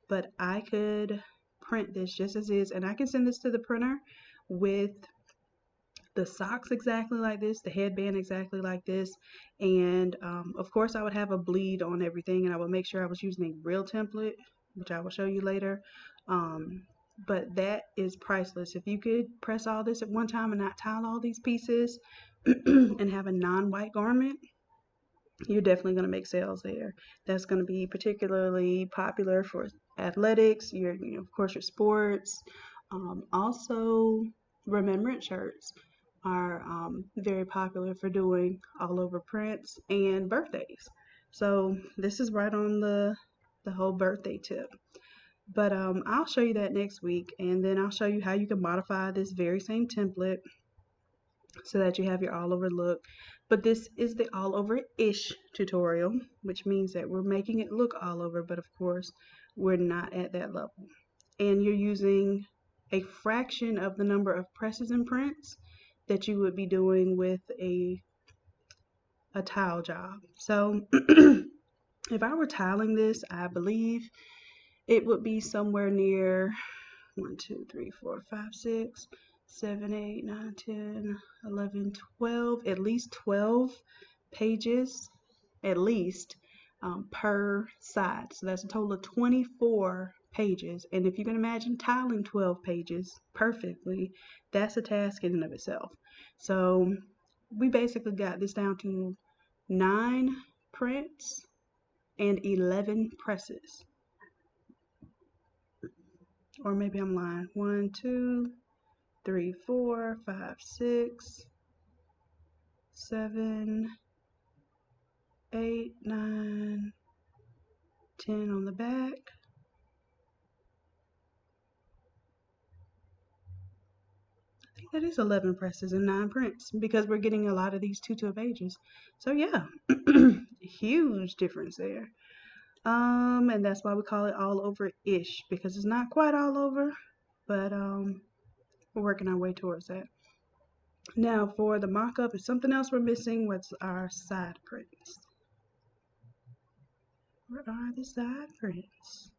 But I could print this just as is, and I can send this to the printer with the socks exactly like this, the headband exactly like this, and of course I would have a bleed on everything, and I would make sure I was using a real template, which I will show you later. But that is priceless. If you could press all this at one time and not tile all these pieces and have a non-white garment, you're definitely going to make sales there. That's going to be particularly popular for athletics, of course, your sports. Also, remembrance shirts are very popular for doing all over prints and birthdays. So this is right on the whole birthday tip. But I'll show you that next week, and then I'll show you how you can modify this very same template so that you have your all over look. But this is the all over-ish tutorial, which means that we're making it look all over, but of course we're not at that level. And you're using a fraction of the number of presses and prints that you would be doing with a tile job. So if I were tiling this, I believe it would be somewhere near 1, 2, 3, 4, 5, 6, 7, 8, 9, 10, 11, 12, at least 12 pages, at least, per side. So that's a total of 24 pages. And if you can imagine tiling 12 pages perfectly, that's a task in and of itself. So we basically got this down to 9 prints and 11 presses. Or maybe I'm lying. 1, 2, 3, 4, 5, 6, 7, 8, 9, 10 on the back. I think that is 11 presses and 9 prints because we're getting a lot of these 2 pages. So yeah, huge difference there. And that's why we call it all over-ish, because it's not quite all over, but we're working our way towards that. Now for the mock-up, if something else we're missing, what's our side prints? Where are the side prints?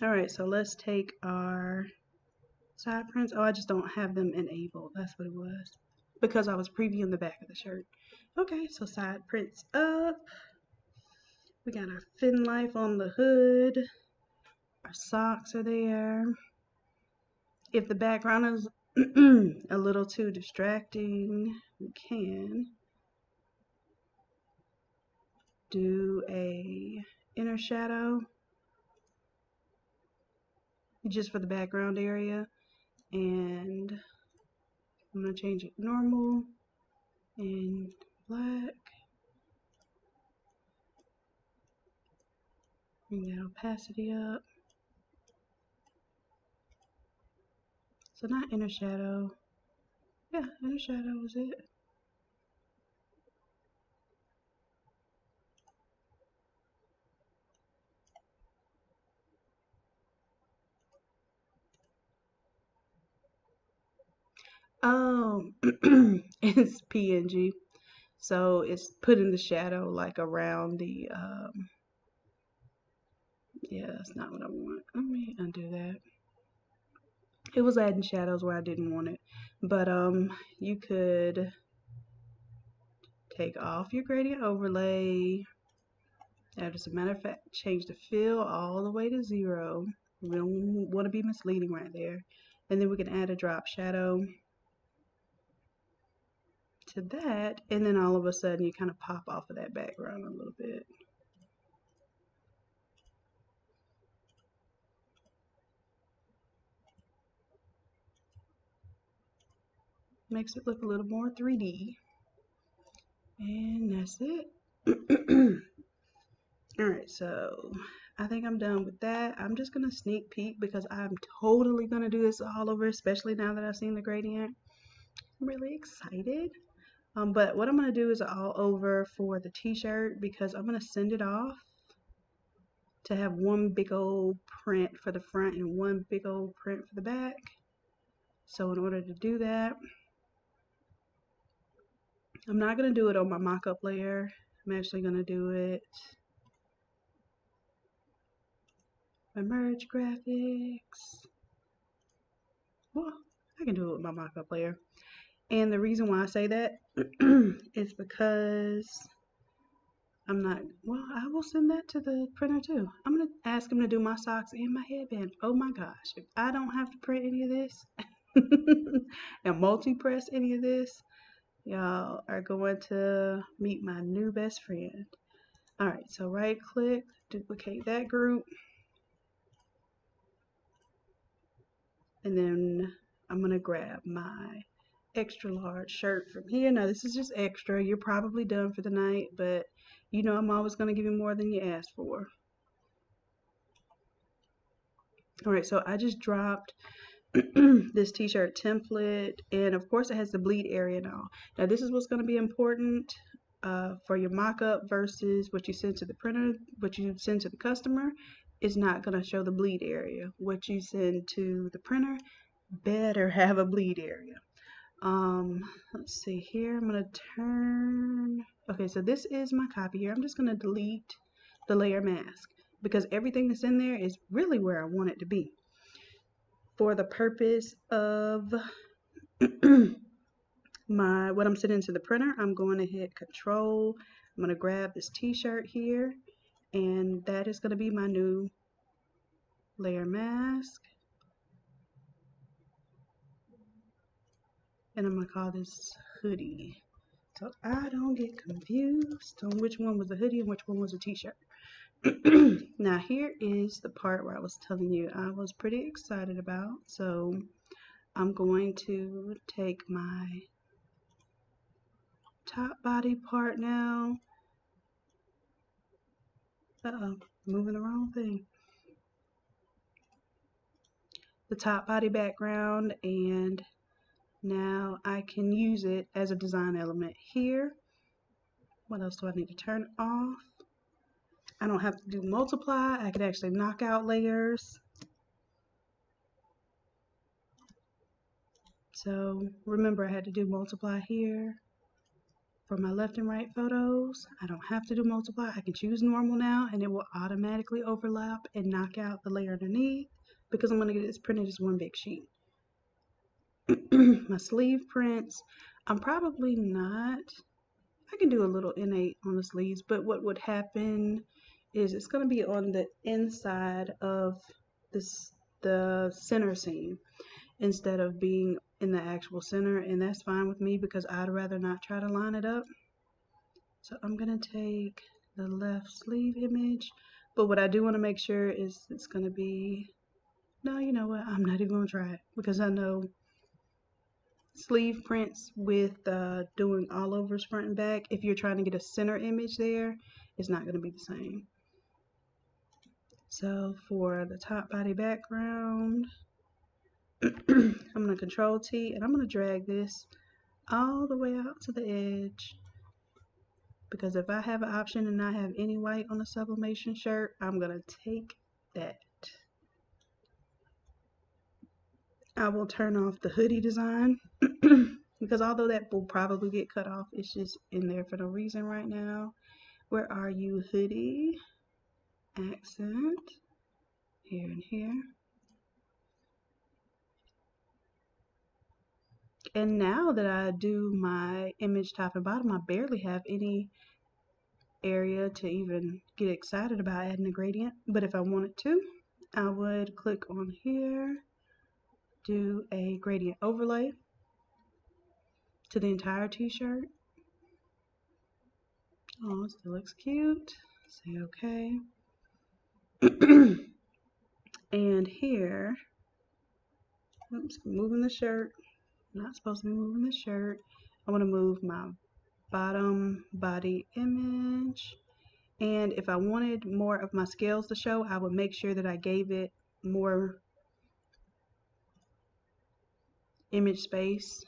Alright, so let's take our side prints. Oh, I just don't have them enabled. That's what it was. Because I was previewing the back of the shirt. Okay, so side prints up. We got our fin life on the hood. Our socks are there. If the background is a little too distracting, we can do a inner shadow just for the background area, and I'm going to change it normal and black. Bring that opacity up. So not inner shadow. Yeah, inner shadow was it. Oh, it's PNG. So it's putting the shadow like around the, yeah, that's not what I want. Let me undo that. It was adding shadows where I didn't want it. But you could take off your gradient overlay, As a matter of fact, change the fill all the way to 0. We don't want to be misleading right there. And then we can add a drop shadow to that, and then all of a sudden you kind of pop off of that background a little bit. Makes it look a little more 3D. And that's it. Alright, so I think I'm done with that. I'm just going to sneak peek because I'm totally going to do this all over, especially now that I've seen the gradient. I'm really excited. But what I'm going to do is all over for the t-shirt because I'm going to send it off to have one big old print for the front and one big old print for the back. So in order to do that, I'm not going to do it on my mock-up layer. I'm actually going to do it my merge graphics. Well, I can do it with my mock-up layer. And the reason why I say that is because I'm not, well, I will send that to the printer too. I'm going to ask him to do my socks and my headband. Oh my gosh, if I don't have to print any of this and multi-press any of this, y'all are going to meet my new best friend. Alright, so right click, duplicate that group, and then I'm going to grab my extra large shirt from here. Now this is just extra. You're probably done for the night, but you know I'm always going to give you more than you asked for. Alright, so I just dropped this t-shirt template, and of course it has the bleed area and all. Now this is what's going to be important for your mock-up versus what you send to the printer. What you send to the customer is not going to show the bleed area. What you send to the printer better have a bleed area. Let's see here. I'm going to turn. Okay, so this is my copy here. I'm just going to delete the layer mask because everything that's in there is really where I want it to be. For the purpose of what I'm sending to the printer, I'm going to hit Control. I'm going to grab this t-shirt here, and that is going to be my new layer mask. And I'm going to call this hoodie, so I don't get confused on which one was a hoodie and which one was a t-shirt. Now here is the part where I was telling you I was pretty excited about. So I'm going to take my top body part now. Uh-oh, moving the wrong thing. The top body background, and now I can use it as a design element here. What else do I need to turn off? I don't have to do multiply. I can actually knock out layers. So remember, I had to do multiply here for my left and right photos. I don't have to do multiply. I can choose normal now, and it will automatically overlap and knock out the layer underneath because I'm going to get this printed as one big sheet. My sleeve prints, I'm probably not, I can do a little innate on the sleeves, but what would happen is it's going to be on the inside of the center seam instead of being in the actual center, and that's fine with me because I'd rather not try to line it up. So I'm going to take the left sleeve image, but what I do want to make sure is it's going to be, no, you know what, I'm not even going to try it because I know sleeve prints with doing all overs front and back, if you're trying to get a center image there, it's not going to be the same. So for the top body background, I'm going to Control T, and I'm going to drag this all the way out to the edge, because if I have an option and not have any white on the sublimation shirt, I'm going to take that. I will turn off the hoodie design because although that will probably get cut off, it's just in there for no reason right now. Where are you, hoodie? Accent. Here and here. And now that I do my image top and bottom, I barely have any area to even get excited about adding a gradient. But if I wanted to, I would click on here, do a gradient overlay to the entire t-shirt. Oh, it still looks cute. Say okay. And here, oops, moving the shirt. Not supposed to be moving the shirt. I want to move my bottom body image. And if I wanted more of my scales to show, I would make sure that I gave it more image space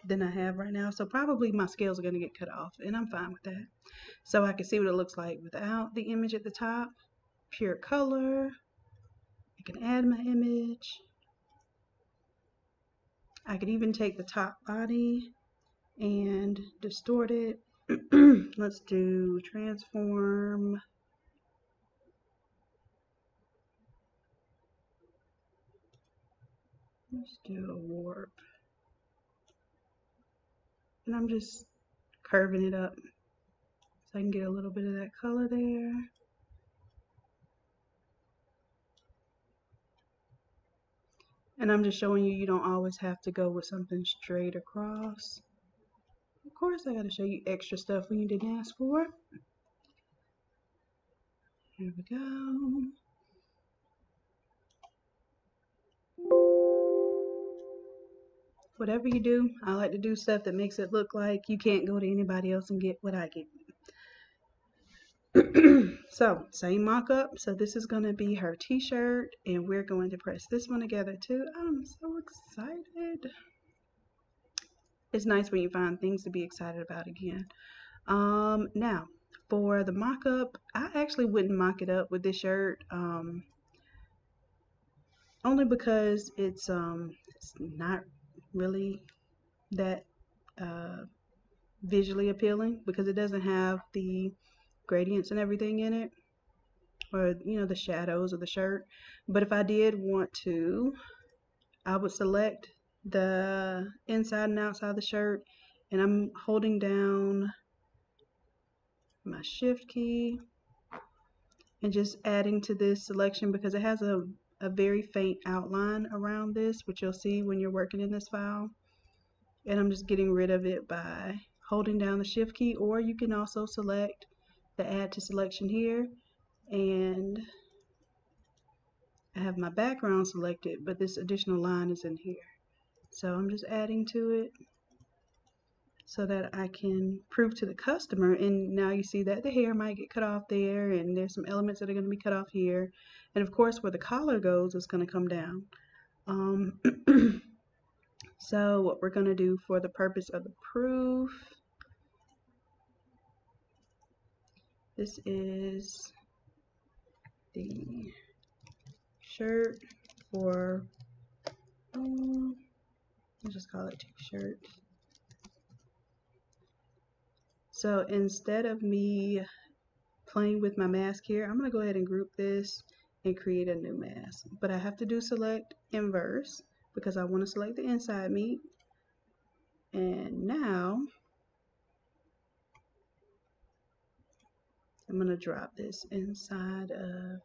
than I have right now. So probably my scales are going to get cut off, and I'm fine with that. So I can see what it looks like without the image at the top. Pure color. I can add my image. I could even take the top body and distort it. Let's do transform. Let's do a warp. And I'm just curving it up so I can get a little bit of that color there. And I'm just showing you, you don't always have to go with something straight across. Of course, I got to show you extra stuff when you didn't ask for. Here we go. Whatever you do, I like to do stuff that makes it look like you can't go to anybody else and get what I get. So, same mock-up. So this is going to be her t-shirt, and we're going to press this one together too. I'm so excited. It's nice when you find things to be excited about again. Now, for the mock-up, I actually wouldn't mock it up with this shirt, only because it's not really that visually appealing, because it doesn't have the gradients and everything in it, or the shadows of the shirt. But if I did want to, I would select the inside and outside of the shirt, and I'm holding down my shift key and just adding to this selection, because it has a very faint outline around this, which you'll see when you're working in this file. And I'm just getting rid of it by holding down the shift key, or you can also select the add to selection here, and I have my background selected, but this additional line is in here. So I'm just adding to it so that I can prove to the customer. And now you see that the hair might get cut off there, and there's some elements that are going to be cut off here. And of course, where the collar goes is going to come down. So what we're going to do for the purpose of the proof, this is the shirt for, let's just call it t-shirt. So instead of me playing with my mask here, I'm going to go ahead and group this and create a new mask. But I have to do select inverse because I want to select the inside meat. And now I'm going to drop this inside of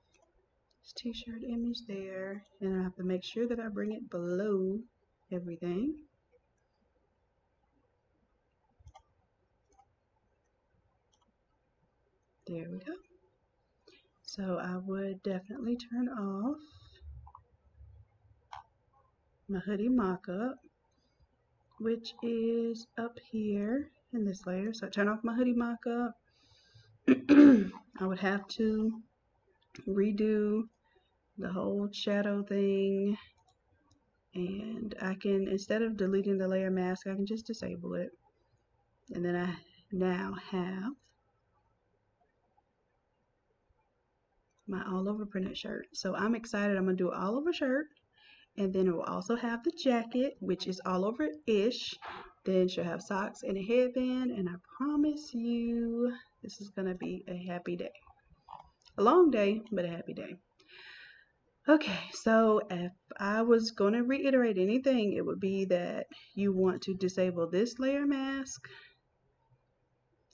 this t-shirt image there, and I have to make sure that I bring it below everything. There we go. So I would definitely turn off my hoodie mock-up, which is up here in this layer. So I turn off my hoodie mock-up. I would have to redo the whole shadow thing, and I can, instead of deleting the layer mask, I can just disable it. And then I now have my all over printed shirt. So I'm excited. I'm gonna do an all over shirt, and then it will also have the jacket, which is all over ish. Then she'll have socks and a headband, and I promise you this is gonna be a happy day. A long day, but a happy day. Okay, so if I was gonna reiterate anything, it would be that you want to disable this layer mask,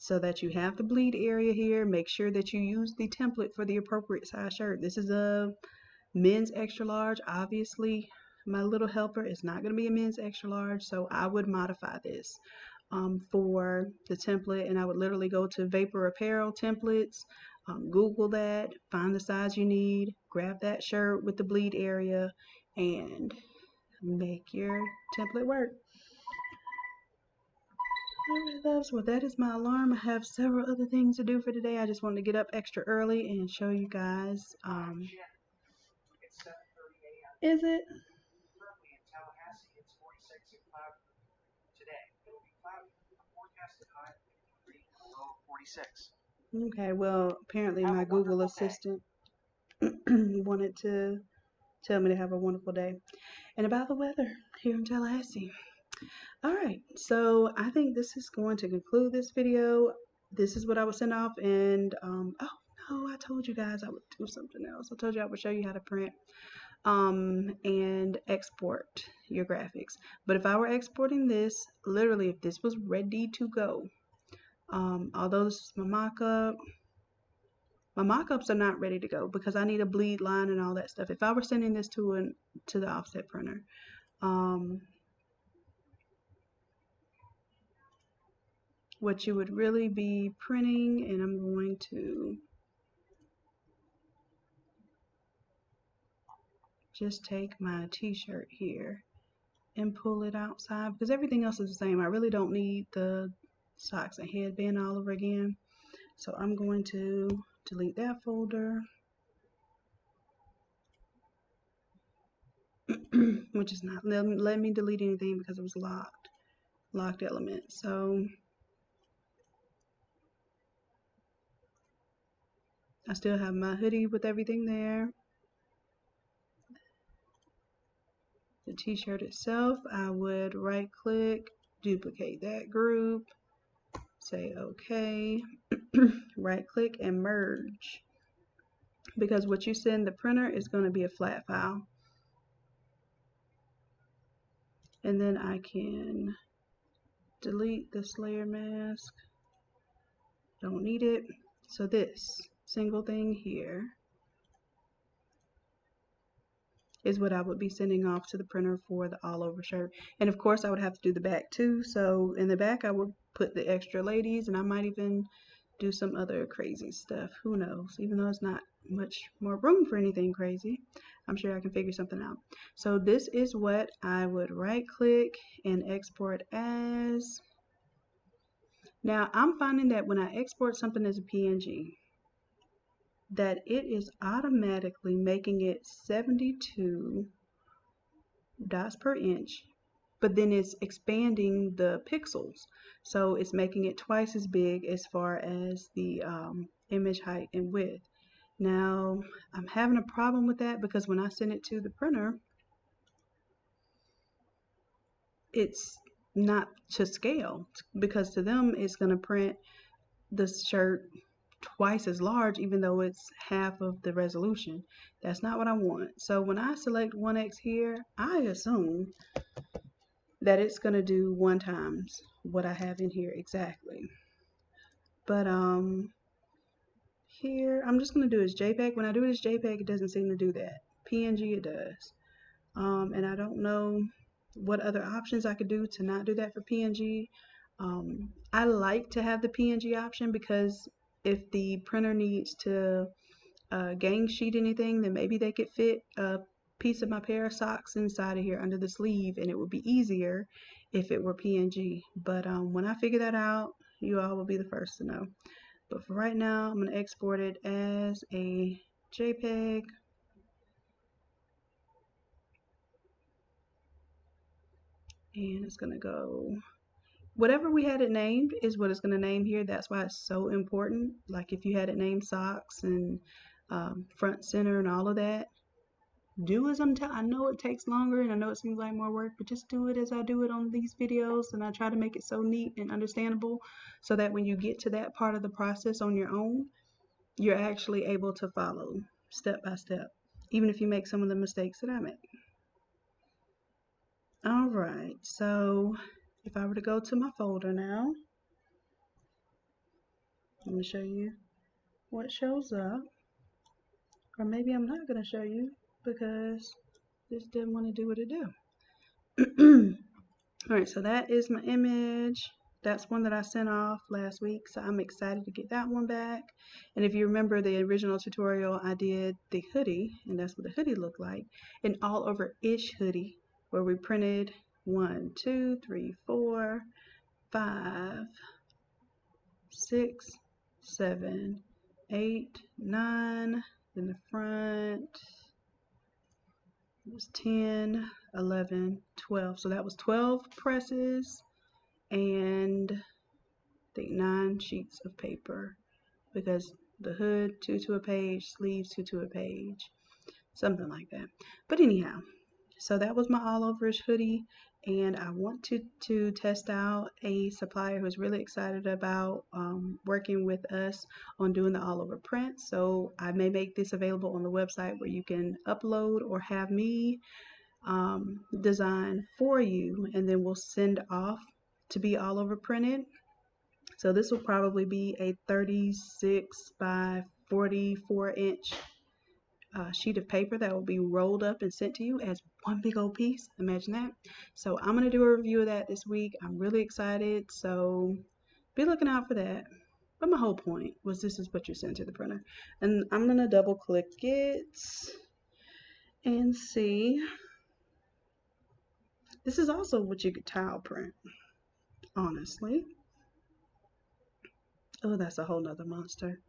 so that you have the bleed area here. Make sure that you use the template for the appropriate size shirt. This is a men's extra large. Obviously, my little helper is not going to be a men's extra large, so I would modify this for the template, and I would literally go to Vapor Apparel templates, Google that, find the size you need, grab that shirt with the bleed area, and make your template work. Alright, loves, well, that is my alarm. I have several other things to do for today. I just wanted to get up extra early and show you guys. Is it? Okay, well, apparently my Google Assistant wanted to tell me to have a wonderful day and about the weather here in Tallahassee. Alright, so I think this is going to conclude this video. This is what I would send off, and oh no, I told you guys I would do something else. I told you I would show you how to print and export your graphics. But if I were exporting this, literally if this was ready to go, although this is my mock-up, my mock-ups are not ready to go because I need a bleed line and all that stuff. If I were sending this to the offset printer, what you would really be printing, and I'm going to just take my t-shirt here and pull it outside because everything else is the same. I really don't need the socks and headband all over again. So I'm going to delete that folder, which is not letting me delete anything because it was locked element. So I still have my hoodie with everything there. The t-shirt itself, I would right click, duplicate that group, say okay, right click and merge, because what you send the printer is going to be a flat file. And then I can delete this layer mask, don't need it. So this single thing here is what I would be sending off to the printer for the all over shirt. And of course I would have to do the back too. So in the back I would put the extra ladies, and I might even do some other crazy stuff. Who knows? Even though it's not much more room for anything crazy, I'm sure I can figure something out. So this is what I would right click and export as. Now I'm finding that when I export something as a PNG, that it is automatically making it 72 dots per inch, but then it's expanding the pixels, so it's making it twice as big as far as the image height and width. Now I'm having a problem with that because when I send it to the printer, it's not to scale, because to them it's going to print the shirt twice as large even though it's half of the resolution. That's not what I want. So when I select 1x here, I assume that it's going to do 1 times what I have in here exactly. But here I'm just going to do as JPEG. When I do it as JPEG, it doesn't seem to do that. PNG it does. And I don't know what other options I could do to not do that for PNG. I like to have the PNG option because if the printer needs to gang sheet anything, then maybe they could fit a piece of my pair of socks inside of here under the sleeve, and it would be easier if it were PNG. But when I figure that out, you all will be the first to know. But for right now, I'm going to export it as a JPEG. And it's going to go, whatever we had it named is what it's going to name here. That's why it's so important. Like if you had it named socks and front center and all of that, do as I'm telling. I know it takes longer and I know it seems like more work, but just do it as I do it on these videos, and I try to make it so neat and understandable so that when you get to that part of the process on your own, you're actually able to follow step by step, even if you make some of the mistakes that I make. Alright, so if I were to go to my folder now, I'm going to show you what shows up. Or maybe I'm not going to show you because this didn't want to do what it do. Alright, so that is my image. That's one that I sent off last week, so I'm excited to get that one back. And if you remember the original tutorial, I did the hoodie, and that's what the hoodie looked like. An all over-ish hoodie, where we printed 1, 2, 3, 4, 5, 6, 7, 8, 9, then the front was 10, 11, 12. So that was 12 presses and I think 9 sheets of paper, because the hood 2 to a page, sleeves 2 to a page, something like that. But anyhow, so that was my all overish hoodie, and I want to test out a supplier who's really excited about working with us on doing the all over print. So I may make this available on the website where you can upload or have me design for you, and then we'll send off to be all over printed. So this will probably be a 36 by 44 inch sheet of paper that will be rolled up and sent to you as one big old piece. Imagine that. So I'm going to do a review of that this week. I'm really excited, so be looking out for that. But my whole point was this is what you send to the printer. And I'm going to double click it and see. This is also what you could tile print, honestly. Oh, that's a whole nother monster.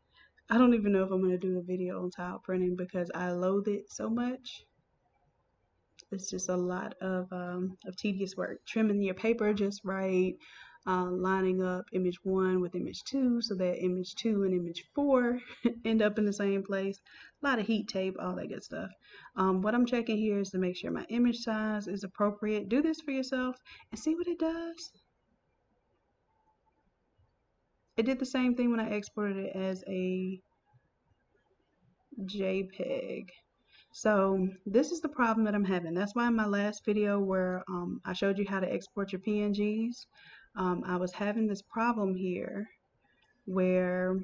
I don't even know if I'm going to do a video on tile printing because I loathe it so much. It's just a lot of tedious work. Trimming your paper just right, lining up image 1 with image 2 so that image 2 and image 4 end up in the same place. A lot of heat tape, all that good stuff. What I'm checking here is to make sure my image size is appropriate. Do this for yourself and see what it does. It did the same thing when I exported it as a JPEG. So this is the problem that I'm having. That's why in my last video where I showed you how to export your PNGs, I was having this problem here where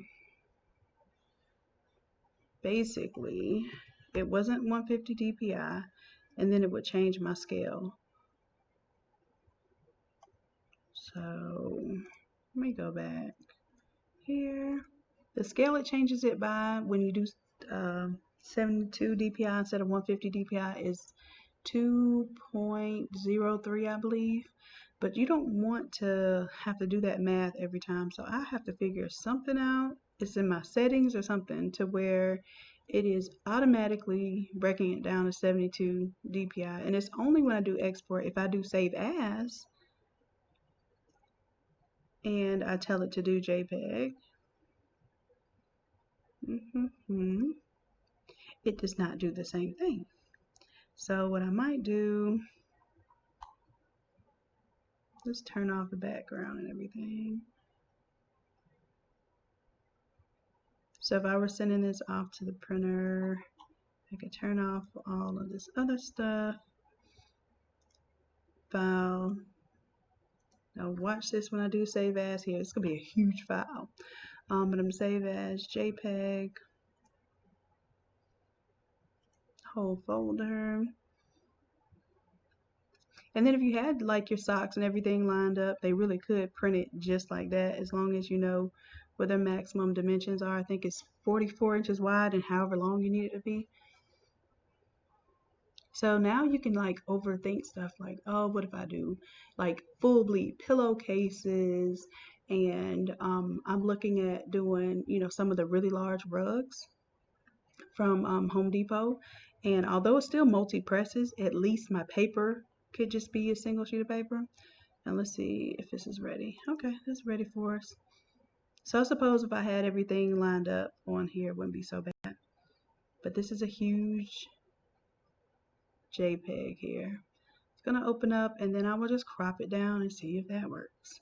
basically it wasn't 150 DPI and then it would change my scale. So let me go back here. The scale it changes it by when you do 72 DPI instead of 150 DPI is 2.03, I believe. But you don't want to have to do that math every time. So I have to figure something out. It's in my settings or something to where it is automatically breaking it down to 72 DPI. And it's only when I do export, if I do save as, and I tell it to do JPEG, it does not do the same thing. So what I might do, let's turn off the background and everything. So if I were sending this off to the printer, I could turn off all of this other stuff. File. Now watch this when I do save as here. It's going to be a huge file. But I'm going to save as JPEG. Whole folder. And then if you had like your socks and everything lined up, they really could print it just like that as long as you know what their maximum dimensions are. I think it's 44 inches wide and however long you need it to be. So now you can like overthink stuff like, oh, what if I do like full bleed pillowcases, and I'm looking at doing, you know, some of the really large rugs from Home Depot, and although it's still multi-presses, at least my paper could just be a single sheet of paper. And let's see if this is ready. Okay, this is ready for us. So I suppose if I had everything lined up on here, it wouldn't be so bad. But this is a huge JPEG here. It's gonna open up and then I will just crop it down and see if that works.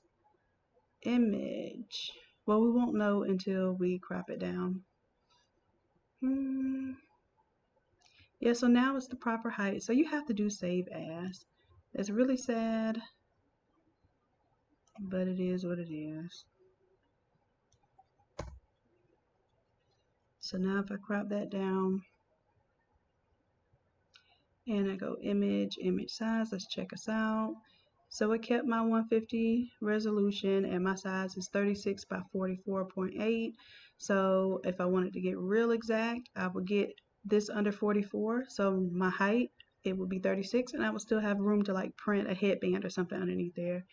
Image. Well, we won't know until we crop it down. Yeah, so now it's the proper height. So you have to do save as. It's really sad, but it is what it is. So now if I crop that down and I go image size, let's check us out. So it kept my 150 resolution and my size is 36 by 44.8. So if I wanted to get real exact, I would get this under 44. So my height, it would be 36 and I would still have room to like print a headband or something underneath there.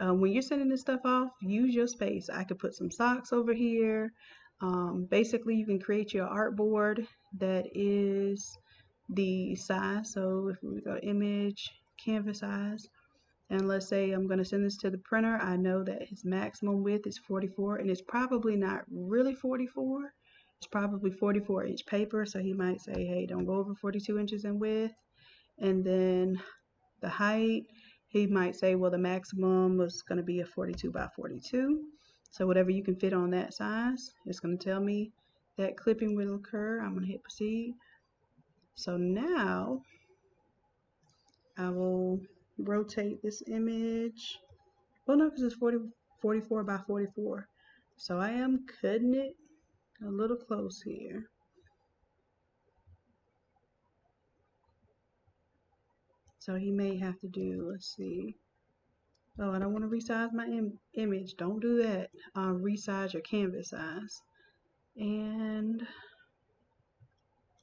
When you're sending this stuff off, use your space. I could put some socks over here. Basically, you can create your artboard that is the size. So if we go image, canvas size, and let's say I'm going to send this to the printer, I know that his maximum width is 44, and it's probably not really 44. It's probably 44-inch paper, so he might say, hey, don't go over 42 inches in width. And then the height, he might say, well, the maximum was going to be a 42 by 42. So whatever you can fit on that size, it's going to tell me that clipping will occur. I'm going to hit proceed. So now I will rotate this image. Well, no, because it's 44 by 44. So I am cutting it a little close here. So he may have to do, let's see. Oh, I don't want to resize my image. Don't do that. Resize your canvas size. And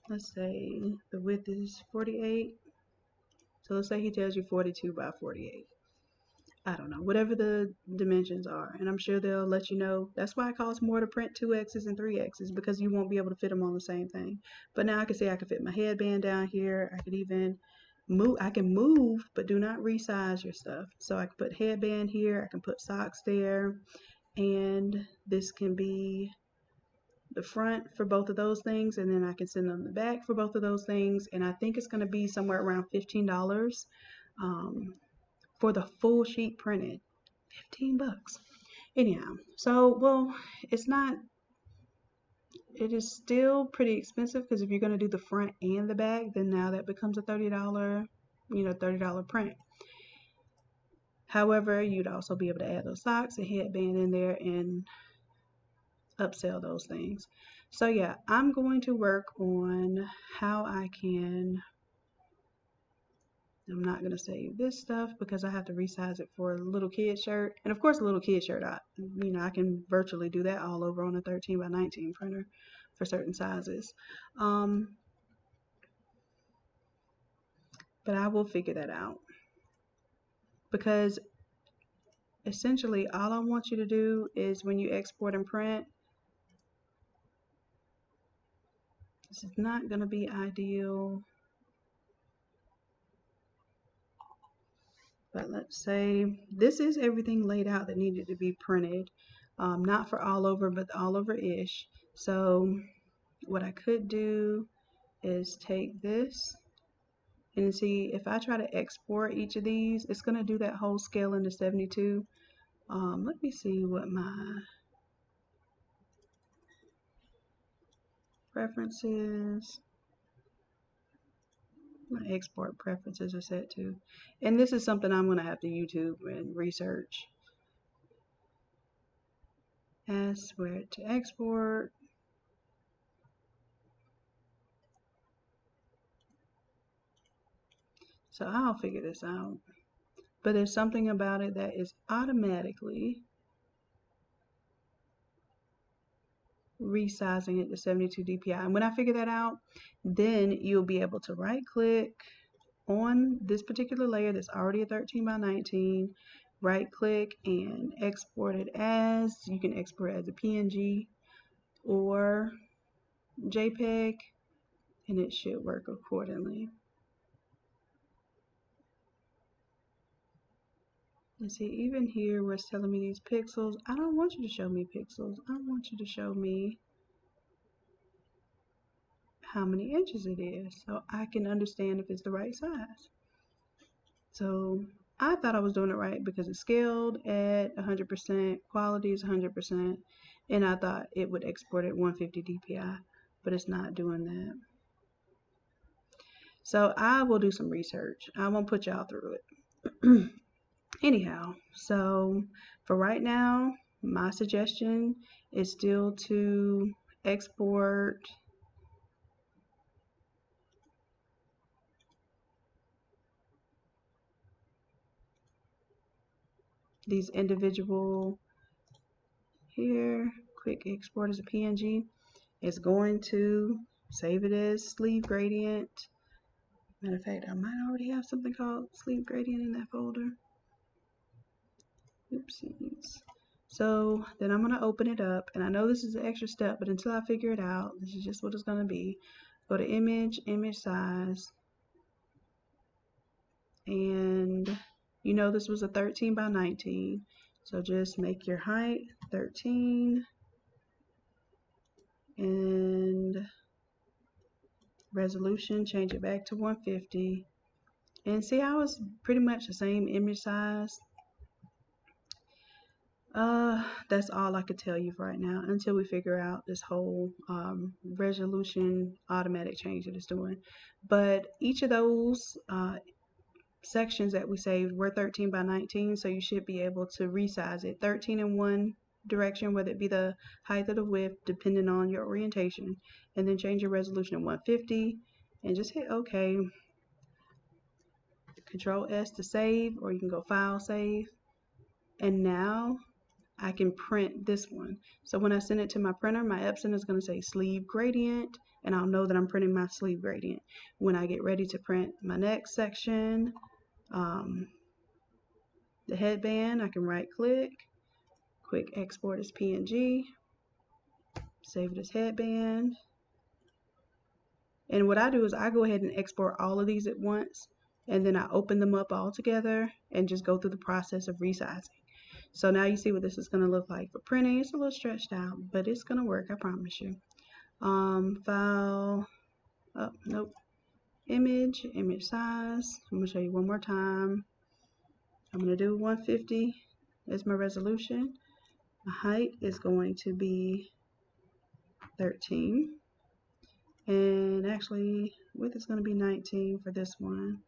let's say the width is 48. So let's say he tells you 42 by 48. I don't know, whatever the dimensions are. And I'm sure they'll let you know. That's why it costs more to print 2X's and 3X's, because you won't be able to fit them on the same thing. But now I can see I can fit my headband down here. I could even move. I can move, but do not resize your stuff. So I can put headband here. I can put socks there. And this can be the front for both of those things, and then I can send them the back for both of those things, and I think it's going to be somewhere around $15 for the full sheet printed. 15 bucks. Anyhow, so well, it's not, it is still pretty expensive, because if you're going to do the front and the back, then now that becomes a $30, $30 print. However, you'd also be able to add those socks and headband in there and upsell those things. So yeah, I'm going to work on how I can, I'm not going to save this stuff because I have to resize it for a little kid shirt. And of course a little kid shirt, I can virtually do that all over on a 13 by 19 printer for certain sizes. But I will figure that out, because essentially all I want you to do is, when you export and print, this is not going to be ideal, but let's say this is everything laid out that needed to be printed, not for all over, but all over-ish. So what I could do is take this and see if I try to export each of these, it's going to do that whole scale into 72. Let me see what my preferences, my export preferences are set to. And this is something I'm going to have to YouTube and research as where to export. So I'll figure this out. But there's something about it that is automatically resizing it to 72 dpi. And when I figure that out, then you'll be able to right click on this particular layer that's already a 13 by 19, right click and export it as, you can export it as a PNG or JPEG, and it should work accordingly. And see, even here where it's telling me these pixels, I don't want you to show me pixels. I want you to show me how many inches it is, so I can understand if it's the right size. So I thought I was doing it right because it's scaled at 100%, quality is 100%, and I thought it would export at 150 dpi, but it's not doing that. So I will do some research. I won't put y'all through it. Anyhow, so for right now, my suggestion is still to export these individual here, quick export as a PNG. It's going to save it as sleeve gradient. Matter of fact, I might already have something called sleeve gradient in that folder. Oopsies. So then I'm going to open it up, and I know this is an extra step, but until I figure it out, this is just what it's going to be. Go to image, image size, and you know this was a 13 by 19, so just make your height 13 and resolution, change it back to 150, and see how it's pretty much the same image size. That's all I could tell you for right now until we figure out this whole resolution automatic change that it's doing. But each of those sections that we saved were 13 by 19, so you should be able to resize it 13 in one direction, whether it be the height or the width, depending on your orientation, and then change your resolution to 150 and just hit OK. Control S to save, or you can go File, Save, and now I can print this one. So when I send it to my printer, my Epson is going to say sleeve gradient, and I'll know that I'm printing my sleeve gradient. When I get ready to print my next section, the headband, I can right click, quick export as PNG, save it as headband. And what I do is I go ahead and export all of these at once, and then I open them up all together and just go through the process of resizing. So now you see what this is going to look like for printing. It's a little stretched out, but it's going to work, I promise you. File, oh, nope, image, image size. I'm going to show you one more time. I'm going to do 150 as my resolution. My height is going to be 13. And actually, width is going to be 19 for this one,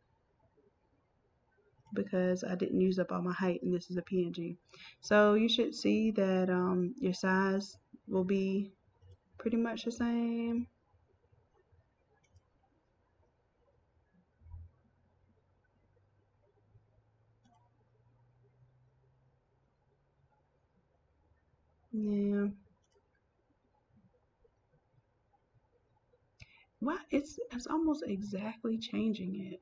because I didn't use up all my height and this is a PNG. So you should see that your size will be pretty much the same. Yeah. Well, it's almost exactly changing it.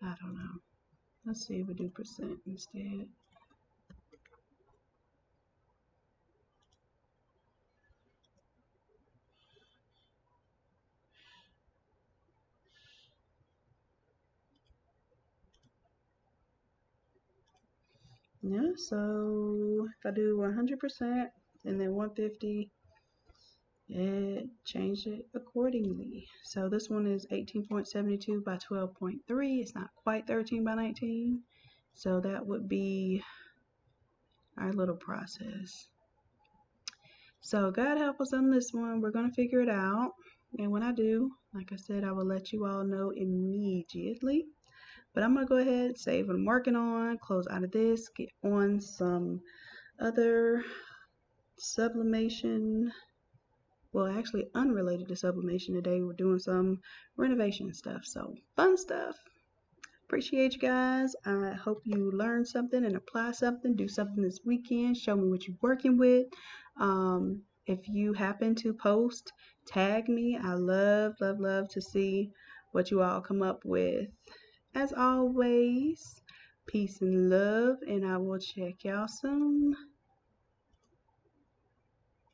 I don't know. Let's see if we do percent instead. Yeah, so if I do 100% and then 150, it changed it accordingly. So this one is 18.72 by 12.3. It's not quite 13 by 19. So that would be our little process. So God help us on this one. We're going to figure it out. And when I do, like I said, I will let you all know immediately. But I'm going to go ahead, save what I'm working on, close out of this, get on some other sublimation. Well, actually unrelated to sublimation today. We're doing some renovation stuff. So fun stuff. Appreciate you guys. I hope you learn something and apply something. Do something this weekend. Show me what you're working with. If you happen to post, tag me. I love to see what you all come up with. As always, peace and love, and I will check y'all soon.